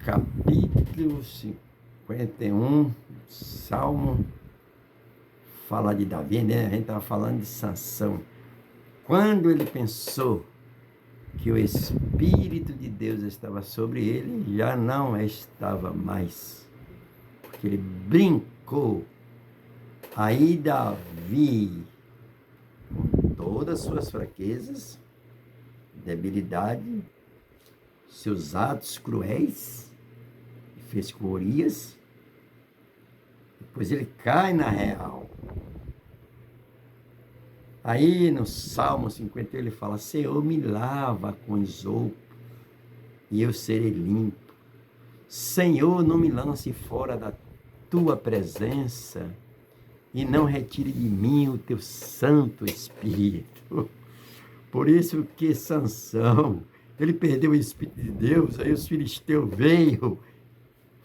capítulo 51, Salmo, fala de Davi, né? A gente estava falando de Sansão. Quando ele pensou que o Espírito de Deus estava sobre ele, já não estava mais, porque ele brincou. Aí Davi, com todas as suas fraquezas, debilidade, seus atos cruéis, fez com Urias, depois ele cai na real. Aí no Salmo 50 ele fala: Senhor, me lava com esopo e eu serei limpo. Senhor, não me lance fora da tua presença e não retire de mim o teu Santo Espírito. Por isso que Sansão, ele perdeu o Espírito de Deus, aí os filisteus veio,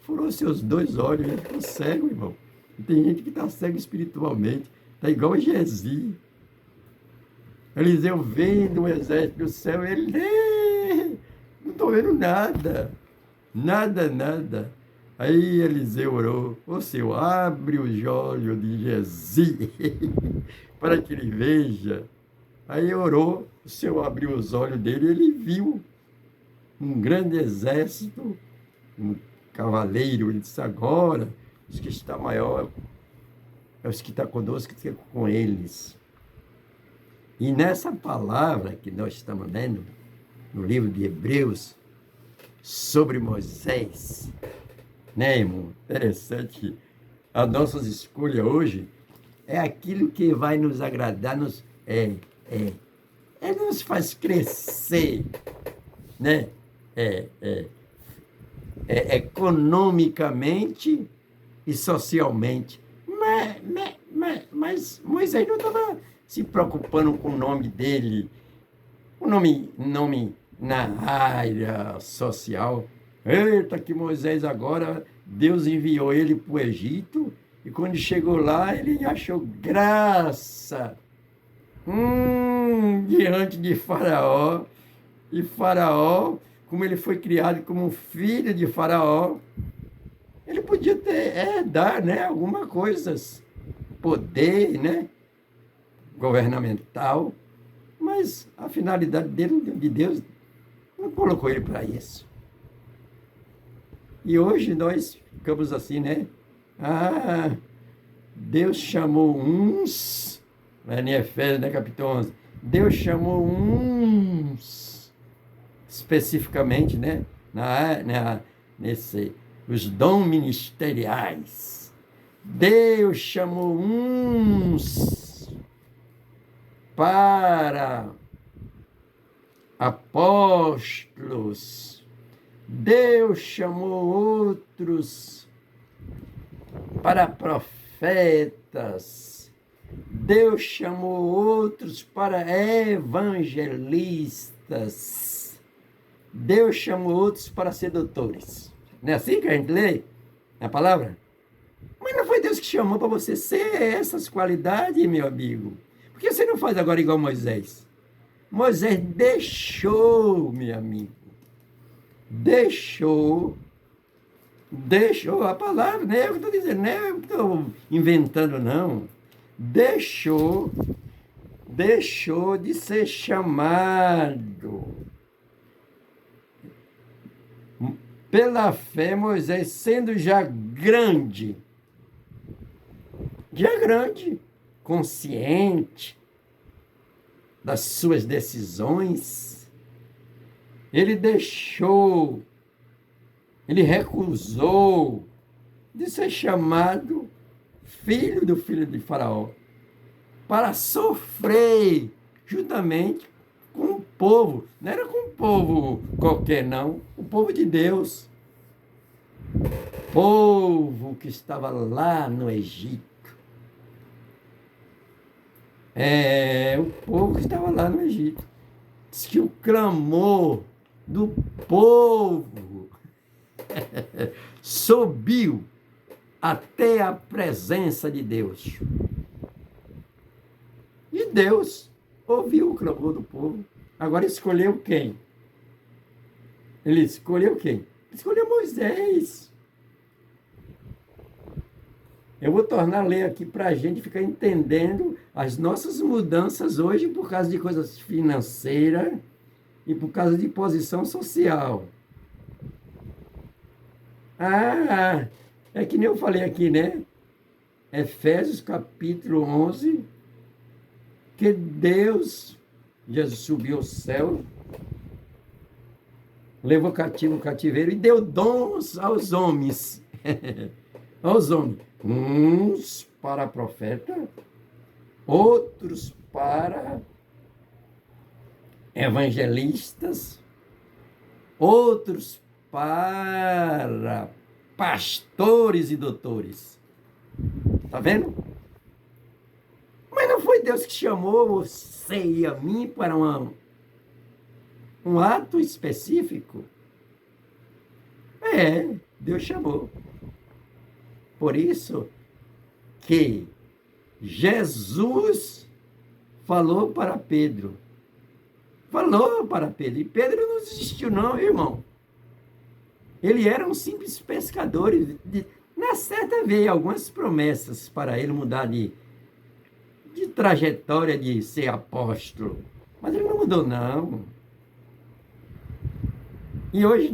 furou seus 2 olhos, ele ficou cego, irmão. E tem gente que está cego espiritualmente, está igual a Gezi. Eliseu vendo o exército do céu, ele não estou vendo nada, nada. Aí Eliseu orou: ô Senhor, abre os olhos de Gezi para que ele veja. Aí orou, o Senhor abriu os olhos dele e ele viu um grande exército, um cavaleiro. Ele disse: agora, os que está maior é os que estão conosco, que estão com eles. E nessa palavra que nós estamos lendo, no livro de Hebreus, sobre Moisés, né, irmão? Interessante. As nossas escolhas hoje é aquilo que vai nos agradar, nos faz crescer, né? Economicamente e socialmente. Mas Moisés não estava se preocupando com o nome dele, o nome na área social. Eita, que Moisés agora, Deus enviou ele para o Egito, e quando chegou lá, ele achou graça diante de Faraó. E Faraó, como ele foi criado como filho de Faraó, ele podia dar, né, alguma coisa, poder, né, governamental, mas a finalidade dele, de Deus, não colocou ele para isso. E hoje nós ficamos assim, né? Deus chamou uns, em Efésios, né, capítulo 11, Deus chamou uns, especificamente, né, os dons ministeriais. Deus chamou uns para apóstolos, Deus chamou outros para profetas, Deus chamou outros para evangelistas, Deus chamou outros para sedutores. Não é assim que a gente lê na palavra? Mas não foi Deus que chamou para você ser essas qualidades, meu amigo? Por que você não faz agora igual Moisés? Moisés deixou, meu amigo. Deixou a palavra, não é eu que estou dizendo, não é eu que estou inventando, não. Deixou de ser chamado. Pela fé, Moisés, sendo já grande, consciente das suas decisões, ele recusou de ser chamado filho de Faraó, para sofrer juntamente com o povo. Não era com um povo qualquer, não. O povo de Deus. Povo que estava lá no Egito. O povo que estava lá no Egito. Diz que o clamor do povo subiu até a presença de Deus. E Deus ouviu o clamor do povo. Agora escolheu quem? Ele escolheu quem? Escolheu Moisés. Eu vou tornar a ler aqui para a gente ficar entendendo as nossas mudanças hoje por causa de coisas financeiras e por causa de posição social. Ah, é que nem eu falei aqui, né? Efésios capítulo 11, que Deus, Jesus subiu ao céu, levou cativo o cativeiro e deu dons aos homens. Aos homens. Uns para profeta, outros para evangelistas, outros para pastores e doutores. Tá vendo? Mas não foi Deus que chamou você e a mim para um ato específico? É, Deus chamou. Por isso que Jesus falou para Pedro. Falou para Pedro. E Pedro não desistiu não, irmão. Ele era um simples pescador. Na certa veio algumas promessas para ele mudar de trajetória de ser apóstolo. Mas ele não mudou, não. E hoje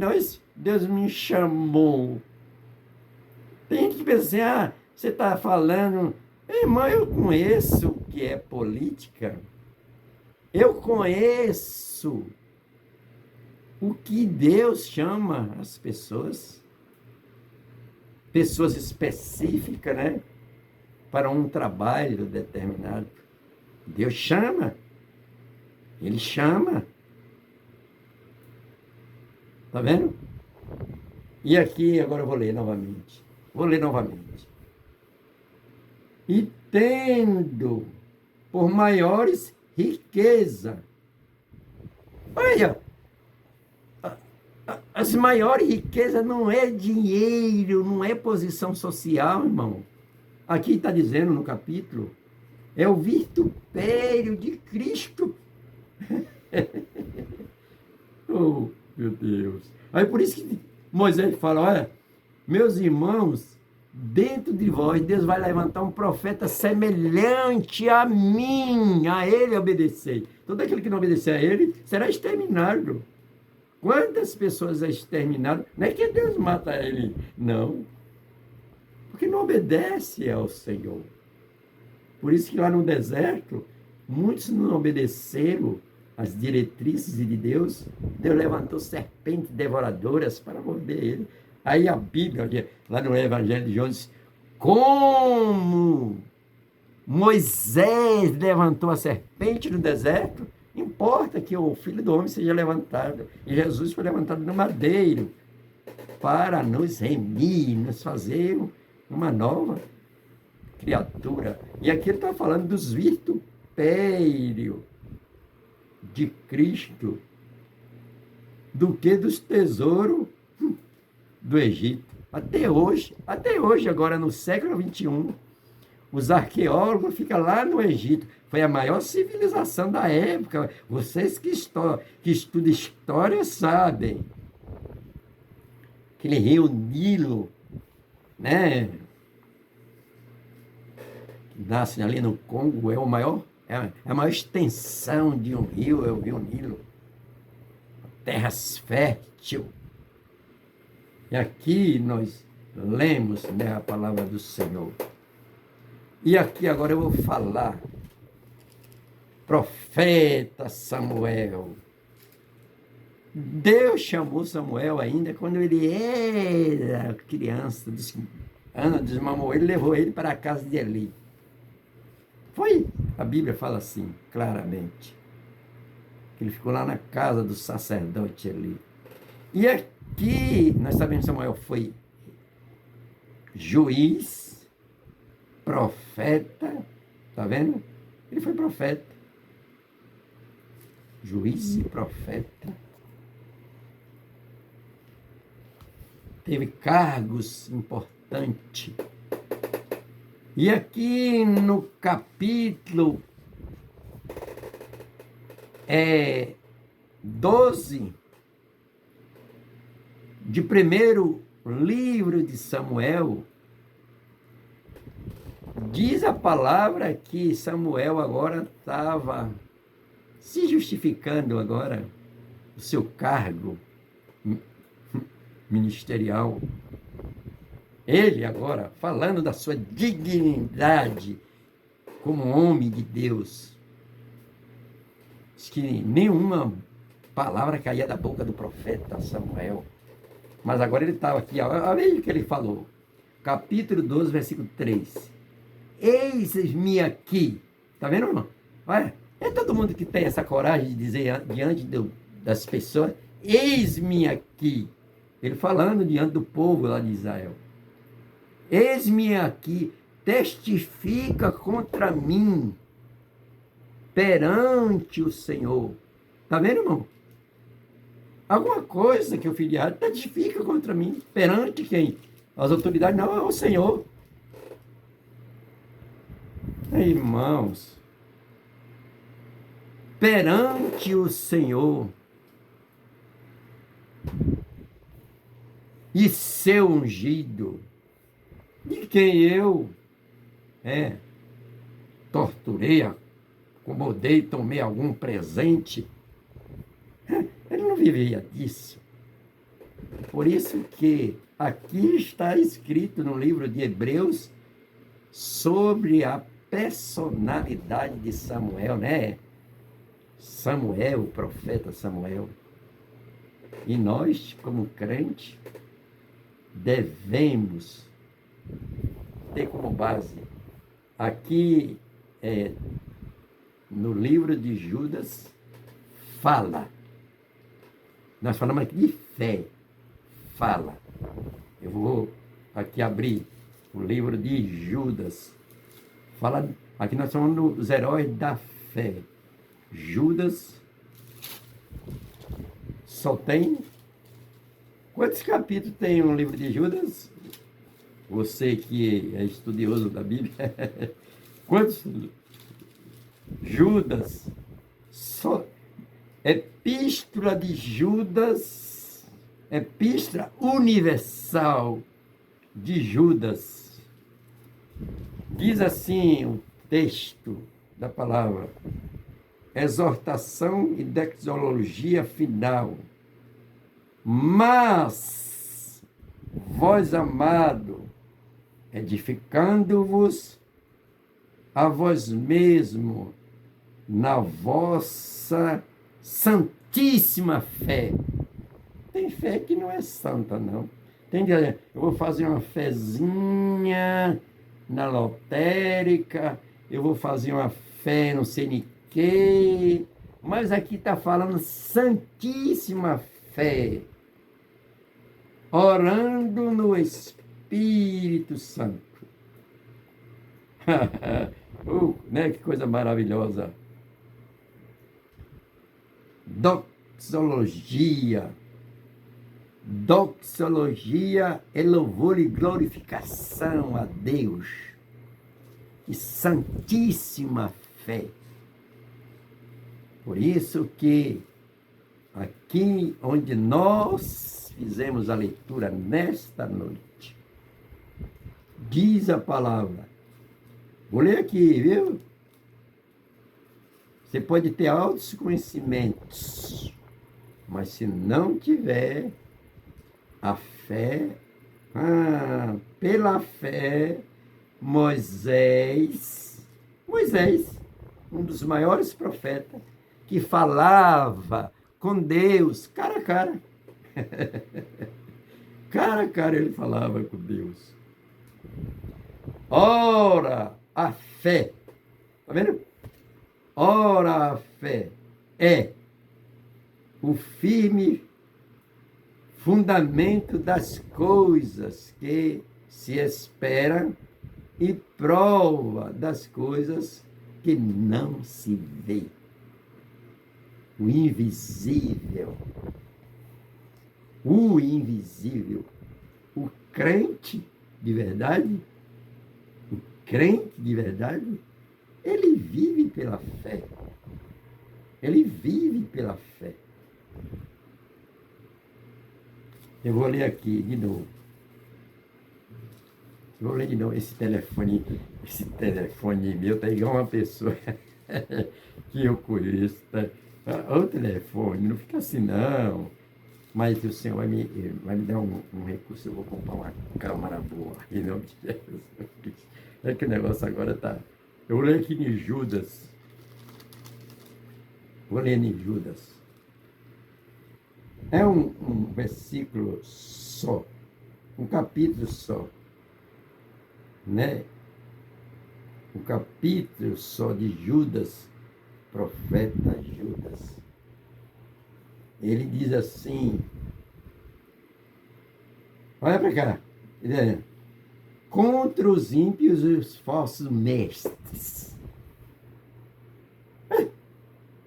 Deus me chamou. Tem gente que pensa assim, você está falando... Irmão, eu conheço o que é política. Eu conheço o que Deus chama as pessoas. Pessoas específicas, né? Para um trabalho determinado. Deus chama. Ele chama. Tá vendo? E aqui, agora eu vou ler novamente. E tendo por maiores riqueza. Olha, as maiores riquezas não é dinheiro, não é posição social, irmão. Aqui está dizendo no capítulo, é o vitupério de Cristo. Oh, meu Deus. Aí por isso que Moisés fala, olha, meus irmãos, dentro de vós, Deus vai levantar um profeta semelhante a mim, a ele obedecer. Todo aquele que não obedecer a ele será exterminado. Quantas pessoas é exterminado? Não é que Deus mata ele, não. Porque não obedece ao Senhor. Por isso que lá no deserto, muitos não obedeceram às diretrizes de Deus. Deus levantou serpentes devoradoras para morder ele. Aí a Bíblia, lá no Evangelho de João, diz, como Moisés levantou a serpente no deserto, importa que o Filho do Homem seja levantado. E Jesus foi levantado no madeiro para nos remir, nos fazer uma nova criatura. E aqui ele está falando dos vitupérios de Cristo, do que dos tesouros do Egito. Até hoje, agora no século XXI, os arqueólogos ficam lá no Egito. Foi a maior civilização da época. Vocês que estudam história sabem. Aquele rio Nilo, né? Que nasce ali no Congo, é a maior extensão de um rio, é o rio Nilo. Terras férteis. E aqui nós lemos, né, a palavra do Senhor. E aqui agora eu vou falar. Profeta Samuel. Deus chamou Samuel ainda quando ele era criança. Ana desmamou ele, levou ele para a casa de Eli. Foi, a Bíblia fala assim, claramente. Que ele ficou lá na casa do sacerdote Eli. E aqui, nós sabemos que Samuel foi juiz, profeta, tá vendo? Ele foi profeta. Juiz e profeta. Teve cargos importantes. E aqui no capítulo 12, de primeiro livro de Samuel, diz a palavra que Samuel agora estava se justificando agora o seu cargo ministerial. Ele agora falando da sua dignidade como homem de Deus. Diz que nenhuma palavra caía da boca do profeta Samuel. Mas agora ele estava aqui, olha o que ele falou. Capítulo 12, versículo 3. Eis-me aqui. Está vendo, irmão? Olha, é todo mundo que tem essa coragem de dizer diante das pessoas, eis-me aqui. Ele falando diante do povo lá de Israel. Eis-me aqui, testifica contra mim perante o Senhor. Está vendo, irmão? Alguma coisa que eu fiz de errado, testifica contra mim. Perante quem? As autoridades? Não, é o Senhor. Irmãos, perante o Senhor e seu ungido, de quem eu torturei, acomodei, tomei algum presente, ele não vivia disso. Por isso que aqui está escrito no livro de Hebreus sobre a personalidade de Samuel, né? Samuel, o profeta Samuel. E nós, como crente, devemos ter como base. Aqui, no livro de Judas, fala. Nós falamos aqui de fé. Fala. Eu vou aqui abrir o livro de Judas. Fala, aqui nós somos dos heróis da fé. Judas só tem... Quantos capítulos tem um livro de Judas? Você que é estudioso da Bíblia. Quantos? Judas. Só... Epístola de Judas. Epístola universal de Judas. Diz assim o texto da palavra: exortação e doxologia final. Mas, vós, amado, edificando-vos a vós mesmo na vossa santíssima fé. Tem fé que não é santa, não. Tem que dizer, eu vou fazer uma fezinha na lotérica, eu vou fazer uma fé não sei nem que, mas aqui está falando santíssima fé, orando no Espírito Santo. Né? Que coisa maravilhosa. Doxologia. Doxologia é louvor e glorificação a Deus. E santíssima fé. Por isso que aqui onde nós fizemos a leitura nesta noite, diz a palavra, vou ler aqui, viu? Você pode ter altos conhecimentos, mas se não tiver a fé, pela fé, Moisés, um dos maiores profetas, que falava com Deus, cara a cara. Cara a cara ele falava com Deus. Ora, a fé. Tá vendo? Ora, a fé é o firme fundamento das coisas que se esperam e prova das coisas que não se vê. O invisível. O invisível. O crente de verdade, ele vive pela fé. Ele vive pela fé. Eu vou ler aqui de novo. Vou ler de novo. Esse telefone meu tá igual uma pessoa que eu conheço. Tá? O telefone, não fica assim não. Mas o Senhor vai me dar um recurso. Eu vou comprar uma câmera boa. Em nome de Jesus. É que o negócio agora tá. Eu vou ler aqui em Judas. Vou ler em Judas. É um versículo só, um capítulo só, né? Um capítulo só de Judas, profeta Judas. Ele diz assim, olha para cá, contra os ímpios e os falsos mestres.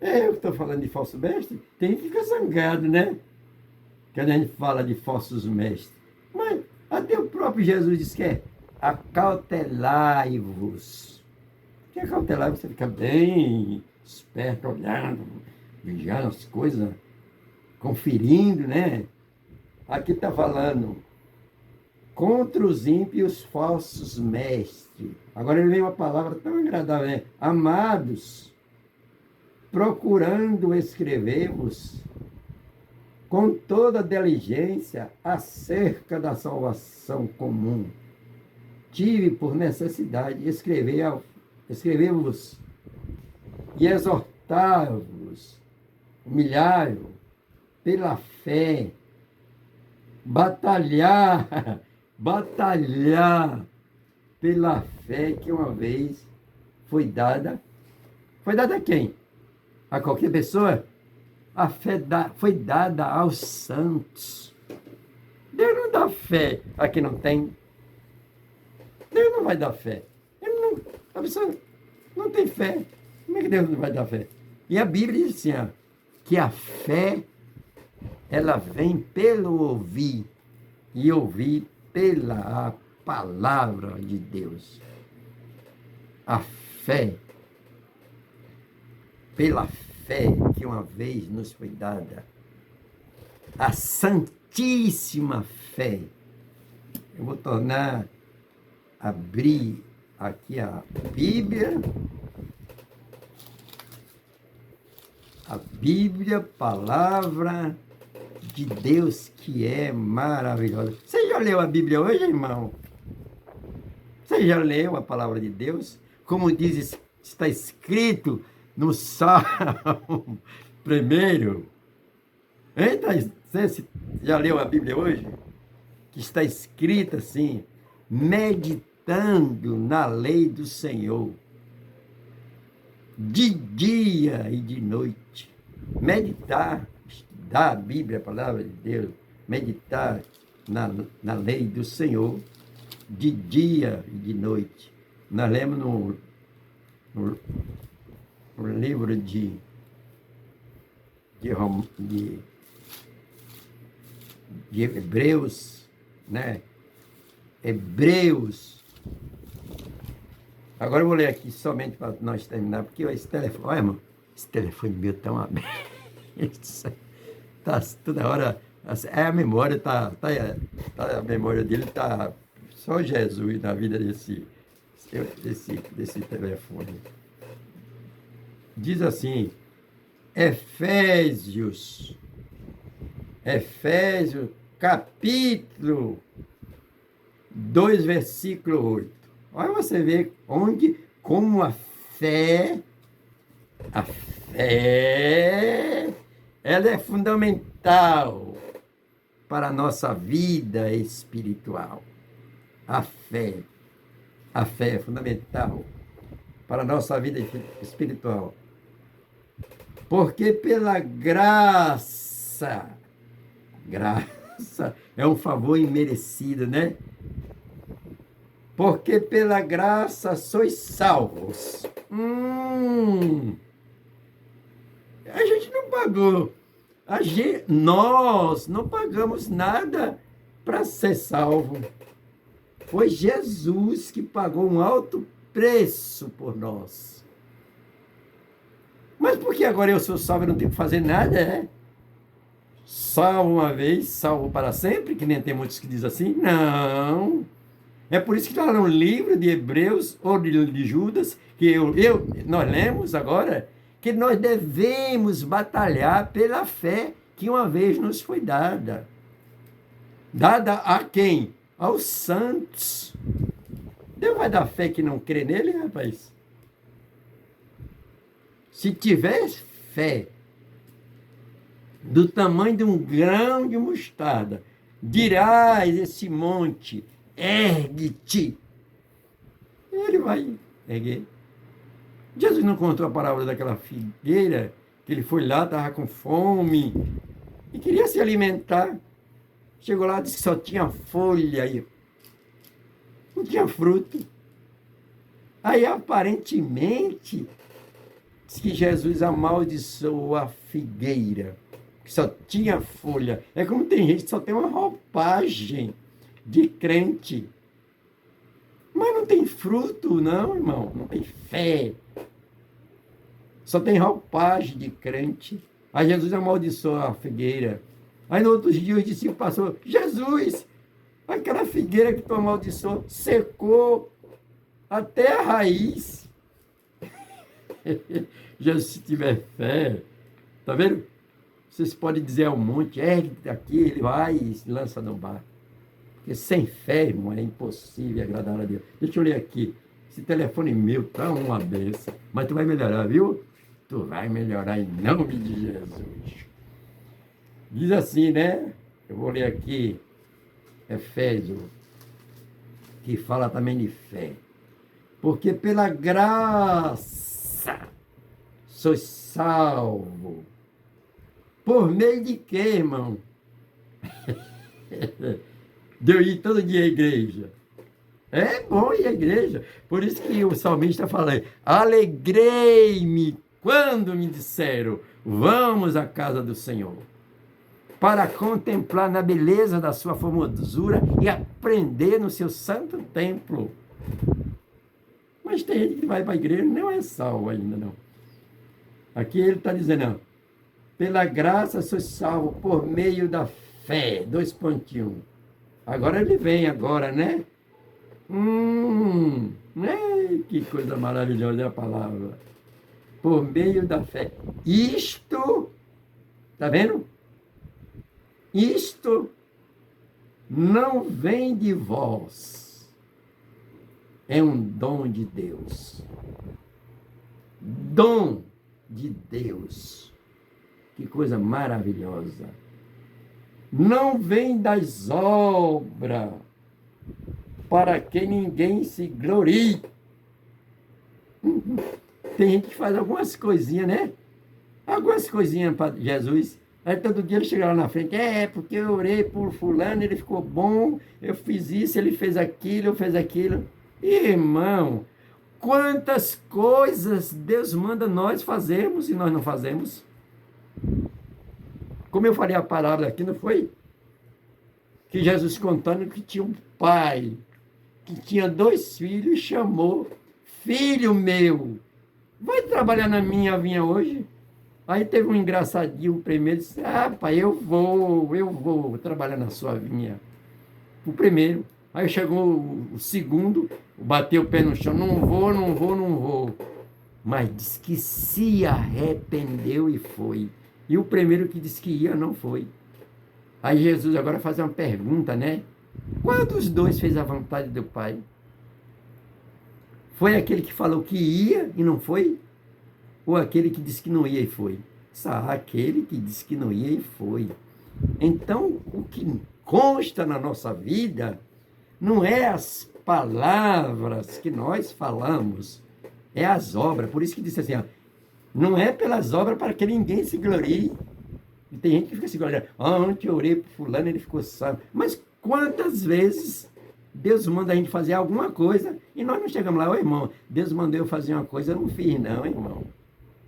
Eu estou falando de falso mestre, tem que ficar zangado, né? Quando a gente fala de falsos mestres. Mas até o próprio Jesus diz que é acautelai-vos. Que acautelar você fica bem esperto, olhando, vigiando as coisas, conferindo, né? Aqui está falando contra os ímpios falsos mestres. Agora ele vem uma palavra tão agradável, né? Amados, procurando escrever-vos com toda diligência acerca da salvação comum. Tive por necessidade escrever-vos e exortar-vos, humilhar-vos pela fé, batalhar pela fé que uma vez foi dada. Foi dada a quem? A qualquer pessoa? A fé foi dada aos santos. Deus não dá fé a quem não tem. Deus não vai dar fé. A pessoa não tem fé. Como é que Deus não vai dar fé? E a Bíblia diz assim, ó, que a fé, ela vem pelo ouvir, e ouvir pela palavra de Deus. A fé, pela fé que uma vez nos foi dada, a santíssima fé. Eu vou abrir aqui a Bíblia, palavra de Deus, que é maravilhosa. Você já leu a Bíblia hoje, irmão? Você já leu a palavra de Deus? Como diz, está escrito no Salmo 1. Você já leu a Bíblia hoje? Que está escrito assim, meditando na lei do Senhor, de dia e de noite. Meditar, estudar a Bíblia, a palavra de Deus, meditar na lei do Senhor, de dia e de noite. Nós lemos no livro de Hebreus, né? Hebreus. Agora eu vou ler aqui somente para nós terminar, porque esse telefone, olha, irmão, esse telefone meu tão aberto. Tá toda hora, a memória a memória dele tá só Jesus na vida desse telefone. Diz assim, Efésios, capítulo 2, versículo 8. Olha você ver como a fé, ela é fundamental para a nossa vida espiritual. A fé é fundamental para a nossa vida espiritual. Porque pela graça é um favor imerecido, né? Porque pela graça sois salvos. A gente não pagou. Nós não pagamos nada para ser salvo. Foi Jesus que pagou um alto preço por nós. Mas por que agora eu sou salvo e não tenho que fazer nada, é? Salvo uma vez, salvo para sempre, que nem tem muitos que dizem assim. Não. É por isso que está no livro de Hebreus ou de Judas, que nós lemos agora, que nós devemos batalhar pela fé que uma vez nos foi dada. Dada a quem? Aos santos. Deus vai dar fé que não crê nele, rapaz? Se tiver fé do tamanho de um grão de mostarda, dirás esse monte, ergue-te. Ele vai erguer. Jesus não contou a parábola daquela figueira, que ele foi lá, estava com fome, e queria se alimentar. Chegou lá, disse que só tinha folha aí. Não tinha fruto. Aí, aparentemente, diz que Jesus amaldiçoou a figueira, que só tinha folha. É como tem gente que só tem uma roupagem de crente. Mas não tem fruto, não, irmão. Não tem fé. Só tem roupagem de crente. Aí Jesus amaldiçoou a figueira. Aí no outro dia os discípulos passaram, Jesus, aquela figueira que tu amaldiçoou secou até a raiz. Jesus, se tiver fé, tá vendo? Vocês podem dizer ao monte, ergue aqui, ele vai e se lança no bar. Porque sem fé, irmão, é impossível agradar a Deus. Deixa eu ler aqui. Esse telefone meu tá uma benção. Mas tu vai melhorar, viu? Tu vai melhorar em nome de Jesus. Diz assim, né? Eu vou ler aqui Efésios, que fala também de fé. Porque pela graça sois salvo. Por meio de quê, irmão? De eu ir todo dia à igreja. É bom ir à igreja. Por isso que o salmista fala, alegrei-me quando me disseram, vamos à casa do Senhor, para contemplar na beleza da sua formosura e aprender no seu santo templo. Mas tem gente que vai para a igreja e não é salvo ainda, não. Aqui ele está dizendo, não, pela graça sois salvo por meio da fé, 2 pontinhos. Agora ele vem agora, né? Que coisa maravilhosa é a palavra. Por meio da fé. Isto, tá vendo? Isto não vem de vós. É um dom de Deus. Dom de Deus. Que coisa maravilhosa. Não vem das obras, para que ninguém se glorie. Tem gente que faz algumas coisinhas, né? Algumas coisinhas para Jesus. Aí todo dia ele chega lá na frente, porque eu orei por fulano, ele ficou bom, eu fiz isso, ele fez aquilo, eu fiz aquilo. Irmão, quantas coisas Deus manda nós fazermos e nós não fazemos? Como eu falei a palavra aqui, não foi? Que Jesus contando que tinha um pai, que tinha 2 filhos, e chamou, filho meu, vai trabalhar na minha vinha hoje? Aí teve um engraçadinho, o primeiro disse, pai, eu vou trabalhar na sua vinha. O primeiro. Aí chegou o segundo, bateu o pé no chão, não vou. Mas disse que se arrependeu e foi. E o primeiro que disse que ia, não foi. Aí Jesus agora faz uma pergunta, né? Qual dos 2 fez a vontade do Pai? Foi aquele que falou que ia e não foi? Ou aquele que disse que não ia e foi? Aquele que disse que não ia e foi. Então, o que consta na nossa vida não é as palavras que nós falamos, é as obras. Por isso que disse assim, não é pelas obras para que ninguém se glorie. E tem gente que fica se gloriando. Ontem eu orei por fulano, ele ficou salvo. Mas quantas vezes Deus manda a gente fazer alguma coisa e nós não chegamos lá, irmão, Deus mandou eu fazer uma coisa, eu não fiz não, irmão.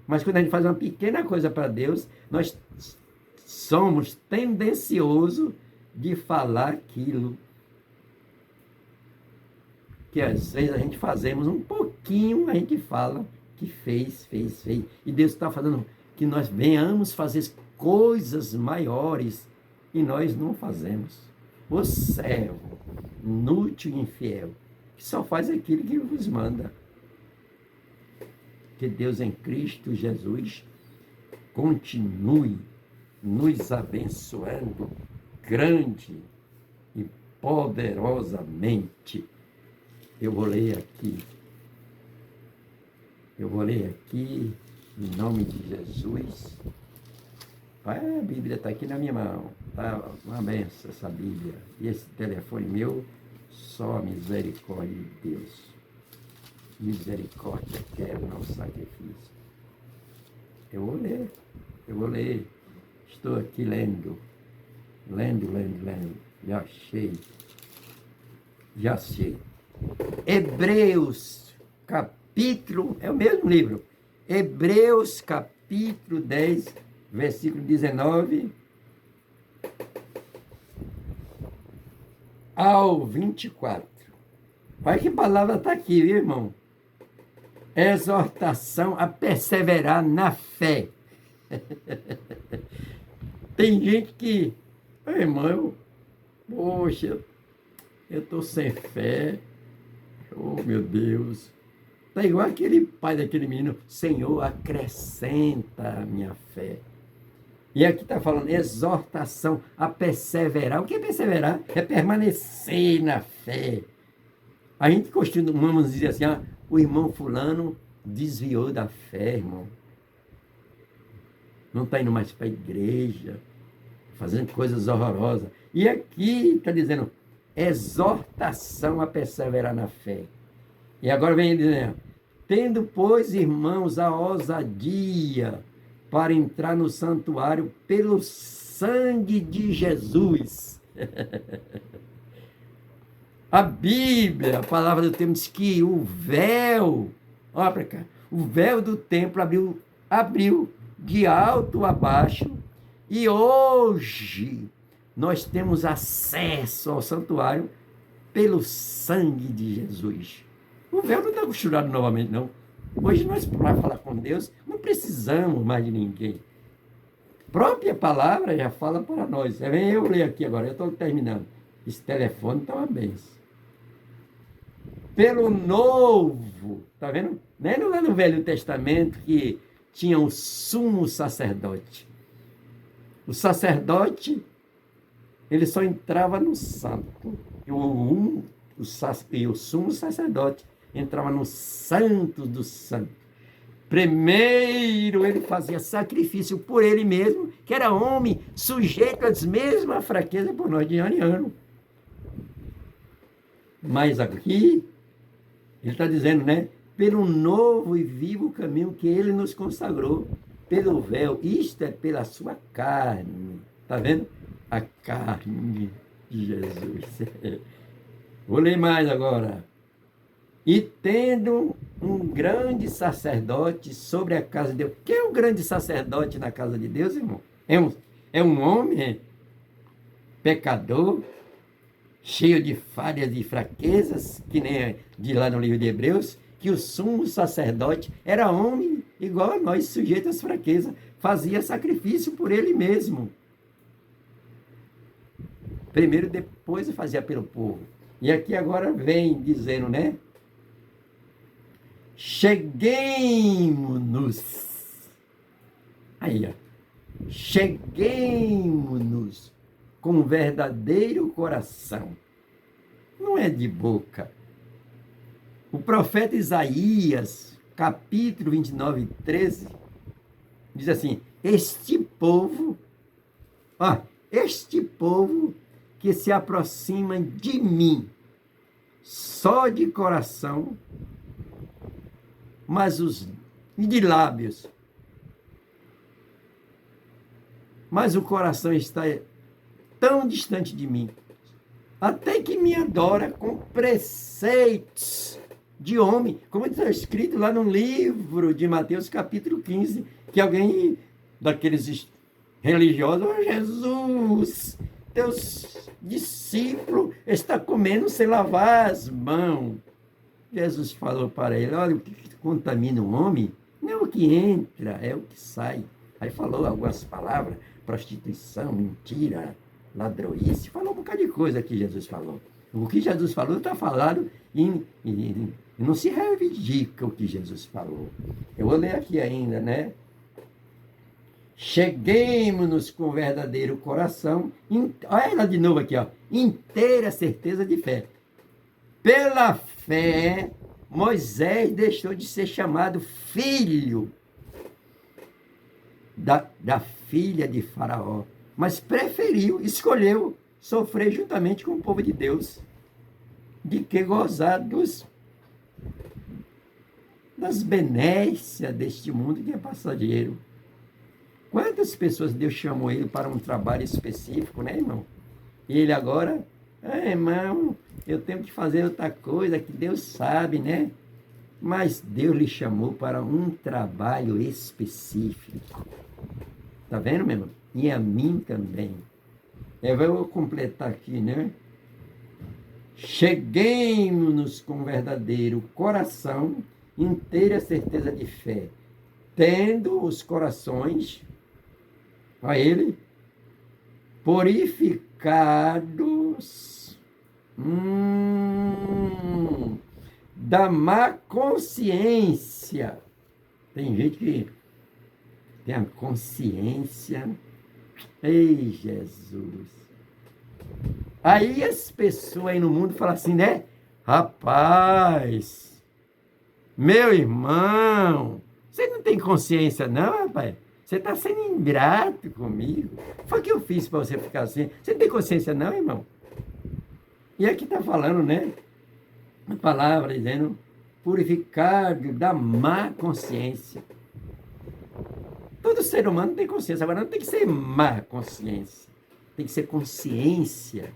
Mas quando a gente faz uma pequena coisa para Deus, nós somos tendenciosos de falar aquilo que às vezes a gente fazemos um pouquinho, a gente fala que fez. E Deus está fazendo que nós venhamos fazer coisas maiores e nós não fazemos. O servo, inútil e infiel, que só faz aquilo que vos manda. Que Deus em Cristo Jesus continue nos abençoando grande e poderosamente. Eu vou ler aqui, em nome de Jesus. A Bíblia está aqui na minha mão, tá uma benção essa Bíblia. E esse telefone meu, só a misericórdia de Deus. Misericórdia quero, não sacrifício. Eu vou ler. Estou aqui lendo. Já achei. Hebreus, capítulo, é o mesmo livro. Hebreus, capítulo 10, versículo 19 ao 24. Olha que palavra está aqui, viu, irmão? Exortação a perseverar na fé. Tem gente que, irmão, poxa, eu estou sem fé. Oh, meu Deus. Está igual aquele pai daquele menino. Senhor, acrescenta a minha fé. E aqui está falando exortação a perseverar. O que é perseverar? É permanecer na fé. A gente costumamos dizer assim, o irmão fulano desviou da fé, irmão. Não está indo mais para a igreja, fazendo coisas horrorosas. E aqui está dizendo, exortação a perseverar na fé. E agora vem dizendo, tendo, pois, irmãos, a ousadia para entrar no santuário pelo sangue de Jesus. A Bíblia, a palavra do tempo, diz que o véu, olha para cá, o véu do templo abriu de alto a baixo, e hoje nós temos acesso ao santuário pelo sangue de Jesus. O véu não está costurado novamente, não. Hoje nós, para falar com Deus, não precisamos mais de ninguém. A própria palavra já fala para nós. Eu leio aqui agora, eu estou terminando. Esse telefone está uma benção. Pelo novo, tá vendo? Não é lá no Velho Testamento que tinha o sumo sacerdote. O sacerdote, ele só entrava no santo. E o sumo sacerdote entrava no santo do santo. Primeiro ele fazia sacrifício por ele mesmo, que era homem, sujeito às mesmas fraquezas por nós de ano em ano. Mas aqui, ele está dizendo, né? Pelo novo e vivo caminho que ele nos consagrou, pelo véu, isto é pela sua carne. Está vendo? A carne de Jesus. Vou ler mais agora. E tendo um grande sacerdote sobre a casa de Deus. Quem é o grande sacerdote na casa de Deus, irmão? É um homem pecador, cheio de falhas e fraquezas, que nem de lá no livro de Hebreus, que o sumo sacerdote era homem igual a nós, sujeito às fraquezas, fazia sacrifício por ele mesmo. Primeiro, depois fazia pelo povo. E aqui agora vem dizendo, né? Cheguemo-nos. Aí, ó. Cheguemo-nos com verdadeiro coração. Não é de boca. O profeta Isaías, capítulo 29, 13, diz assim, este povo que se aproxima de mim, só de coração, e de lábios, mas o coração está tão distante de mim, até que me adora com preceitos de homem, como está escrito lá no livro de Mateus, capítulo 15, que alguém daqueles religiosos, Jesus, teus discípulos está comendo sem lavar as mãos. Jesus falou para ele, olha, o que contamina um homem não é o que entra, é o que sai. Aí falou algumas palavras, prostituição, mentira, ladroice, falou um bocado de coisa que Jesus falou. O que Jesus falou está falado e não se reivindica o que Jesus falou. Eu vou ler aqui ainda, né? Cheguemos-nos com verdadeiro coração, olha ela de novo aqui, ó, inteira certeza de fé. Pela fé, Moisés deixou de ser chamado filho da filha de Faraó, mas escolheu sofrer juntamente com o povo de Deus, de que gozar das benécias deste mundo que é passageiro. Quantas pessoas Deus chamou ele para um trabalho específico, né, irmão? E ele agora, irmão, eu tenho que fazer outra coisa que Deus sabe, né? Mas Deus lhe chamou para um trabalho específico. Tá vendo, meu irmão? E a mim também. Eu vou completar aqui, né? Cheguemos-nos com verdadeiro coração, inteira certeza de fé, tendo os corações a ele purificados da má consciência. Tem gente que tem a consciência. Ei, Jesus. Aí as pessoas aí no mundo falam assim, né? Rapaz, meu irmão, você não tem consciência não, rapaz? Você está sendo ingrato comigo. Foi o que eu fiz para você ficar assim. Você não tem consciência não, irmão? E aqui está falando, né? A palavra dizendo, purificado da má consciência. Todo ser humano tem consciência. Agora não tem que ser má consciência. Tem que ser consciência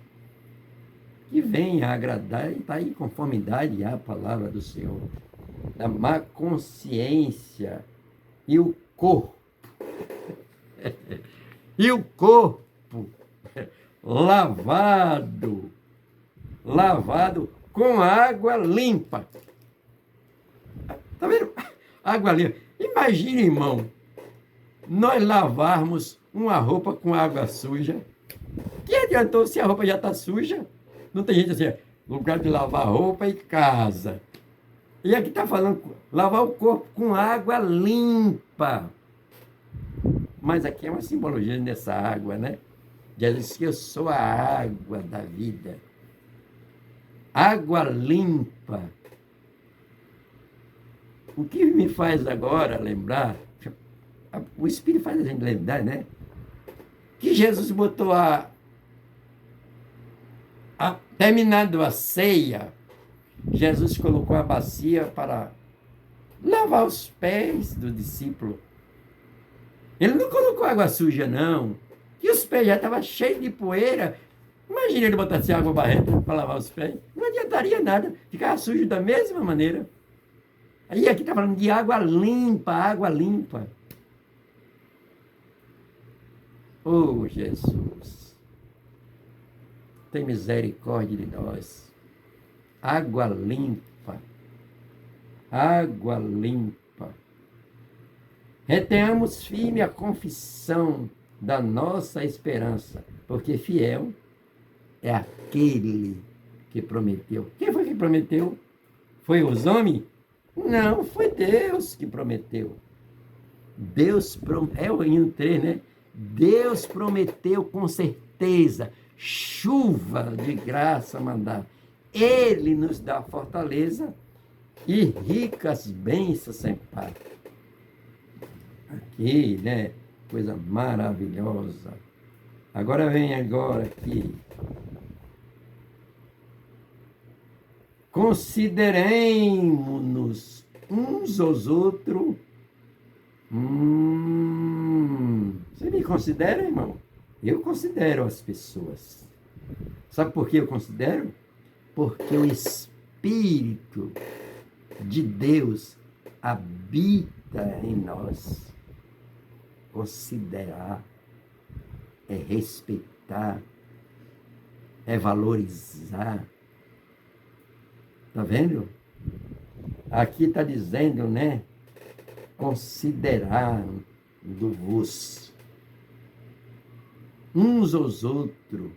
que venha a agradar e está em conformidade à palavra do Senhor. Da má consciência e o corpo. E o corpo lavado com água limpa. Tá vendo? Água limpa. Imagina, irmão, nós lavarmos uma roupa com água suja. Que adiantou se a roupa já está suja? Não tem gente assim, lugar de lavar roupa e casa. E aqui está falando, lavar o corpo com água limpa. Mas aqui é uma simbologia dessa água, né? Jesus disse que eu sou a água da vida. Água limpa. O que me faz agora lembrar, o Espírito faz a gente lembrar, né? Que Jesus botou terminando a ceia, Jesus colocou a bacia para lavar os pés do discípulo. Ele não colocou água suja, não. E os pés já estavam cheios de poeira. Imagina ele botasse água barrenta para lavar os pés. Não adiantaria nada. Ficava sujo da mesma maneira. Aí aqui está falando de água limpa, água limpa. Oh, Jesus. Tem misericórdia de nós. Água limpa. Água limpa. Retenhamos firme a confissão da nossa esperança, porque fiel é aquele que prometeu. Quem foi que prometeu? Foi os homens? Não, foi Deus que prometeu. Deus prometeu, é o hino 3, né? Deus prometeu com certeza, chuva de graça mandar. Ele nos dá fortaleza e ricas bênçãos sem par. Aqui, né? Coisa maravilhosa. Agora vem aqui. Consideremos-nos uns aos outros. Você me considera, irmão? Eu considero as pessoas. Sabe por que eu considero? Porque o Espírito de Deus habita em nós. Considerar é respeitar, é valorizar. Tá vendo? Aqui está dizendo, né? Considerar-vos. uns aos outros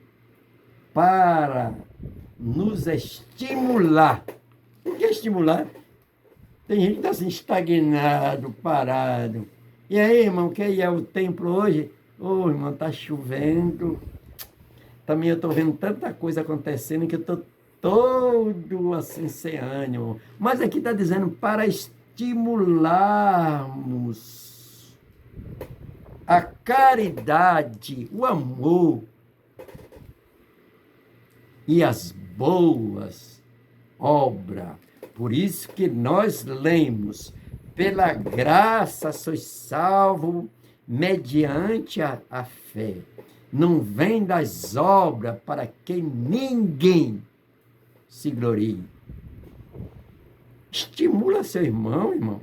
para nos estimular. O que é estimular? Tem gente que está assim, estagnado, parado. E aí, irmão, que é o tempo hoje? Ô, irmão, está chovendo. Também eu estou vendo tanta coisa acontecendo que eu estou todo assim, sem ânimo. Mas aqui está dizendo para estimularmos a caridade, o amor e as boas obras. Por isso que nós lemos, pela graça sois salvos mediante a fé. Não vem das obras para que ninguém se glorie. Estimula seu irmão, irmão.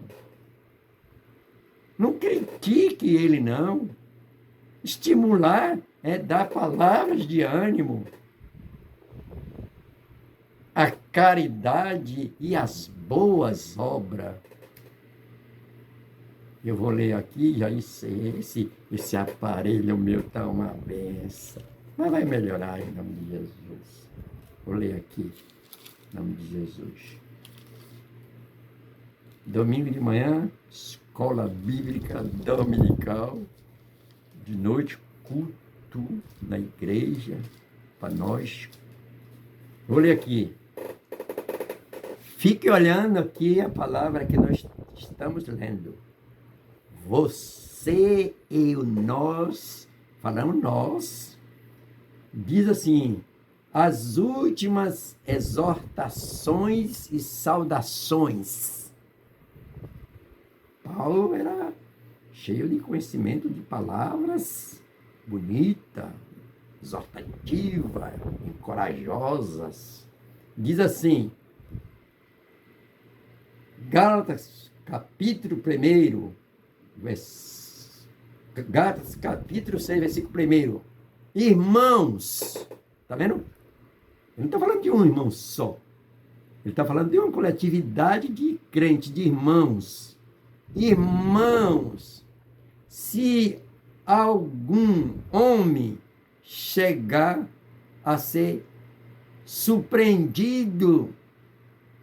Não critique ele, não. Estimular é dar palavras de ânimo. A caridade e as boas obras. Eu vou ler aqui, já encerrei. Esse aparelho meu está uma benção. Mas vai melhorar em nome de Jesus. Vou ler aqui, em nome de Jesus. Domingo de manhã, escola bíblica dominical. De noite, culto na igreja, para nós. Vou ler aqui. Fique olhando aqui a palavra que nós estamos lendo. Você e o nós, falamos nós, diz assim, as últimas exortações e saudações. Paulo era cheio de conhecimento de palavras bonitas, exortativas, encorajosas. Diz assim, Gálatas, capítulo 1, Gálatas, capítulo 6, versículo 1. Irmãos, tá vendo? Ele não está falando de um irmão só. Ele está falando de uma coletividade de crentes, de irmãos. Irmãos, se algum homem chegar a ser surpreendido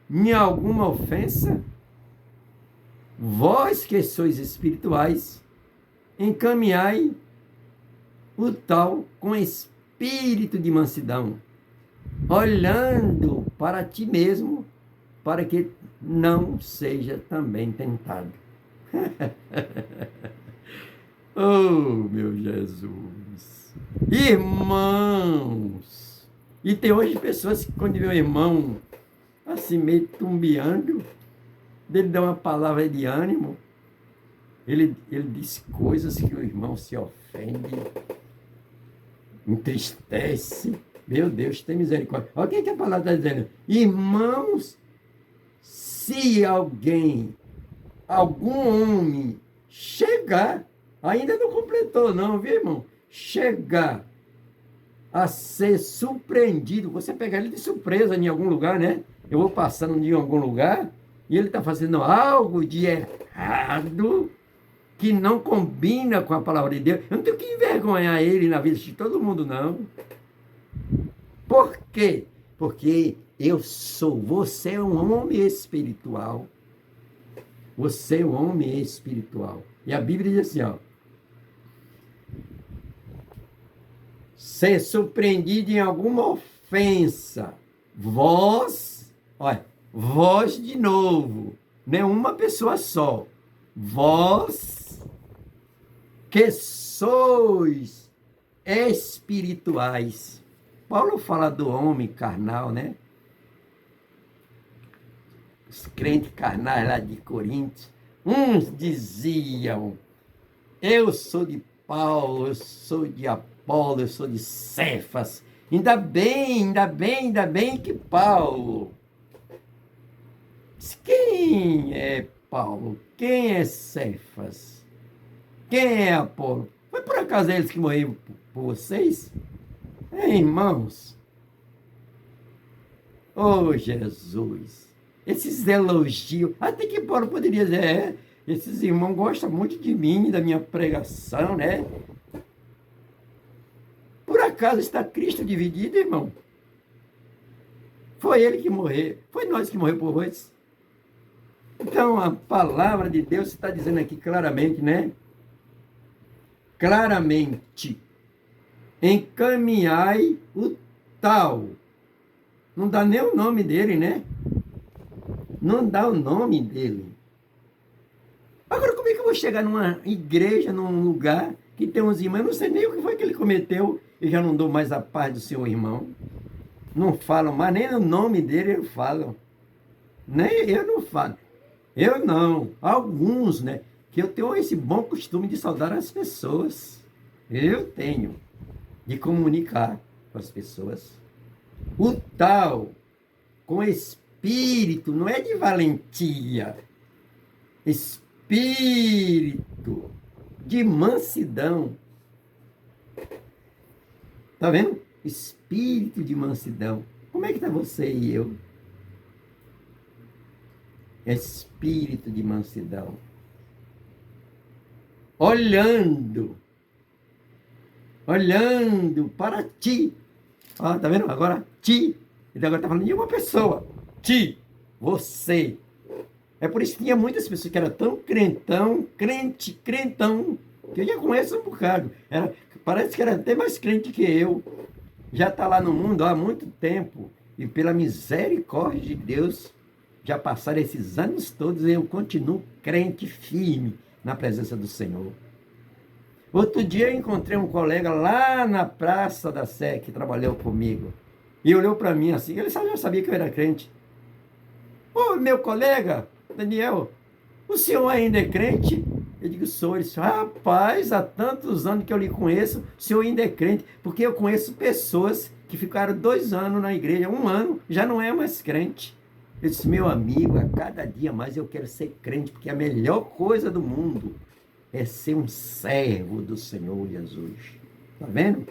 em alguma ofensa, vós que sois espirituais, encaminhai o tal com espírito de mansidão, olhando para ti mesmo, para que não seja também tentado. Oh, meu Jesus! Irmãos! E tem hoje pessoas que quando vê o irmão assim meio tumbiando, dele dá uma palavra de ânimo, ele diz coisas que o irmão se ofende, entristece. Meu Deus, tem misericórdia. Olha o que a palavra está dizendo. Irmãos, se algum homem chegar, ainda não completou não, viu, irmão? Chegar a ser surpreendido, você pegar ele de surpresa em algum lugar, né? Eu vou passando em algum lugar e ele está fazendo algo de errado que não combina com a palavra de Deus. Eu não tenho que envergonhar ele na vida de todo mundo, não. Por quê? Porque você é um homem espiritual. Você é um homem espiritual. E a Bíblia diz assim, ó. Ser surpreendido em alguma ofensa. Vós de novo. Não é uma pessoa só. Vós que sois espirituais. Paulo fala do homem carnal, né? Os crentes carnais lá de Corinto. Uns diziam, eu sou de Paulo, eu sou de Apolo, eu sou de Cefas. Ainda bem que Paulo. Quem é Paulo? Quem é Cefas? Quem é Apolo? Foi por acaso eles que morreram por vocês? Irmãos. Oh, Jesus. Esses elogios. Até que Paulo poderia dizer, esses irmãos gostam muito de mim, da minha pregação, né? casa está Cristo dividido, irmão. Foi ele que morreu. Foi nós que morreu por vós. Então, a palavra de Deus está dizendo aqui claramente, né? Claramente. Encaminhai o tal. Não dá nem o nome dele, né? Não dá o nome dele. Agora, como é que eu vou chegar numa igreja, num lugar que tem uns irmãos, eu não sei nem o que foi que ele cometeu, eu já não dou mais a paz do seu irmão. Não falam mais, nem o nome dele eles falam. Nem eu não falo. Eu não. Alguns, né? Que eu tenho esse bom costume de saudar as pessoas. Eu tenho. De comunicar com as pessoas. O tal, com espírito, não é de valentia. Espírito de mansidão. Tá vendo? Espírito de mansidão. Como é que está você e eu? Espírito de mansidão. Olhando para ti. Ó, tá vendo? Agora, ti. Ele agora está falando de uma pessoa. Ti. Você. É por isso que tinha muitas pessoas que eram tão crentão, que eu já conheço um bocado. Parece que era até mais crente que eu. Já está lá no mundo há muito tempo. E pela misericórdia de Deus, já passaram esses anos todos e eu continuo crente firme na presença do Senhor. Outro dia eu encontrei um colega lá na Praça da Sé, que trabalhou comigo. E olhou para mim assim, ele já sabia que eu era crente. Ô, meu colega, Daniel, o senhor ainda é crente? Eu digo, sou. Ele disse, rapaz, há tantos anos que eu lhe conheço, o senhor ainda é crente. Porque eu conheço pessoas que ficaram 2 anos na igreja, 1 ano, já não é mais crente. Eu disse, meu amigo, a cada dia mais eu quero ser crente, porque a melhor coisa do mundo é ser um servo do Senhor Jesus. Está vendo?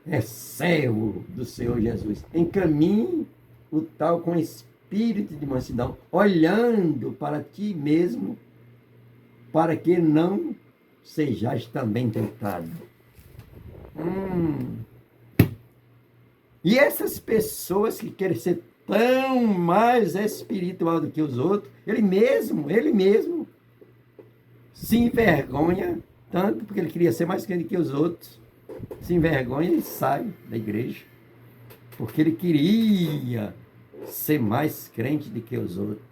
É servo do Senhor Jesus. Encaminhe o tal com espírito de mansidão, olhando para ti mesmo, para que não sejais também tentado. E essas pessoas que querem ser tão mais espiritual do que os outros, ele mesmo se envergonha, tanto porque ele queria ser mais crente que os outros, se envergonha e sai da igreja, porque ele queria ser mais crente do que os outros.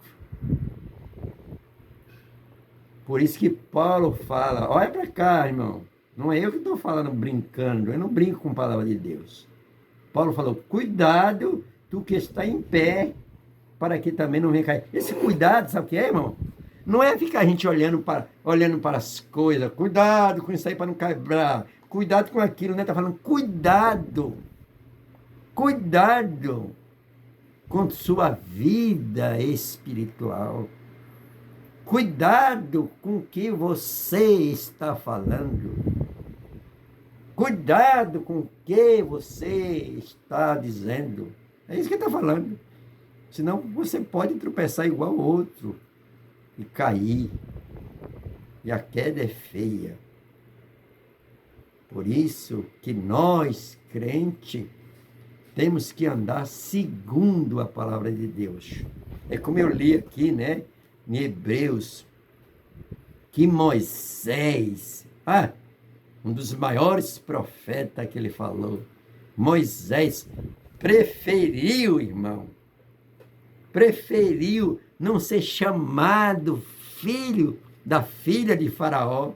Por isso que Paulo fala, olha para cá, irmão, não é eu que estou falando brincando, eu não brinco com a palavra de Deus. Paulo falou, cuidado, tu que está em pé, para que também não venha cair. Esse cuidado, sabe o que é, irmão? Não é ficar a gente olhando para as coisas, cuidado com isso aí para não quebrar, cuidado com aquilo, né? Está falando, cuidado com sua vida espiritual. Cuidado com o que você está falando. Cuidado com o que você está dizendo. É isso que ele está falando. Senão você pode tropeçar igual o outro e cair. E a queda é feia. Por isso que nós, crente, temos que andar segundo a palavra de Deus. É como eu li aqui, né? Em Hebreus, que Moisés, um dos maiores profetas que ele falou, Moisés preferiu, irmão, não ser chamado filho da filha de Faraó,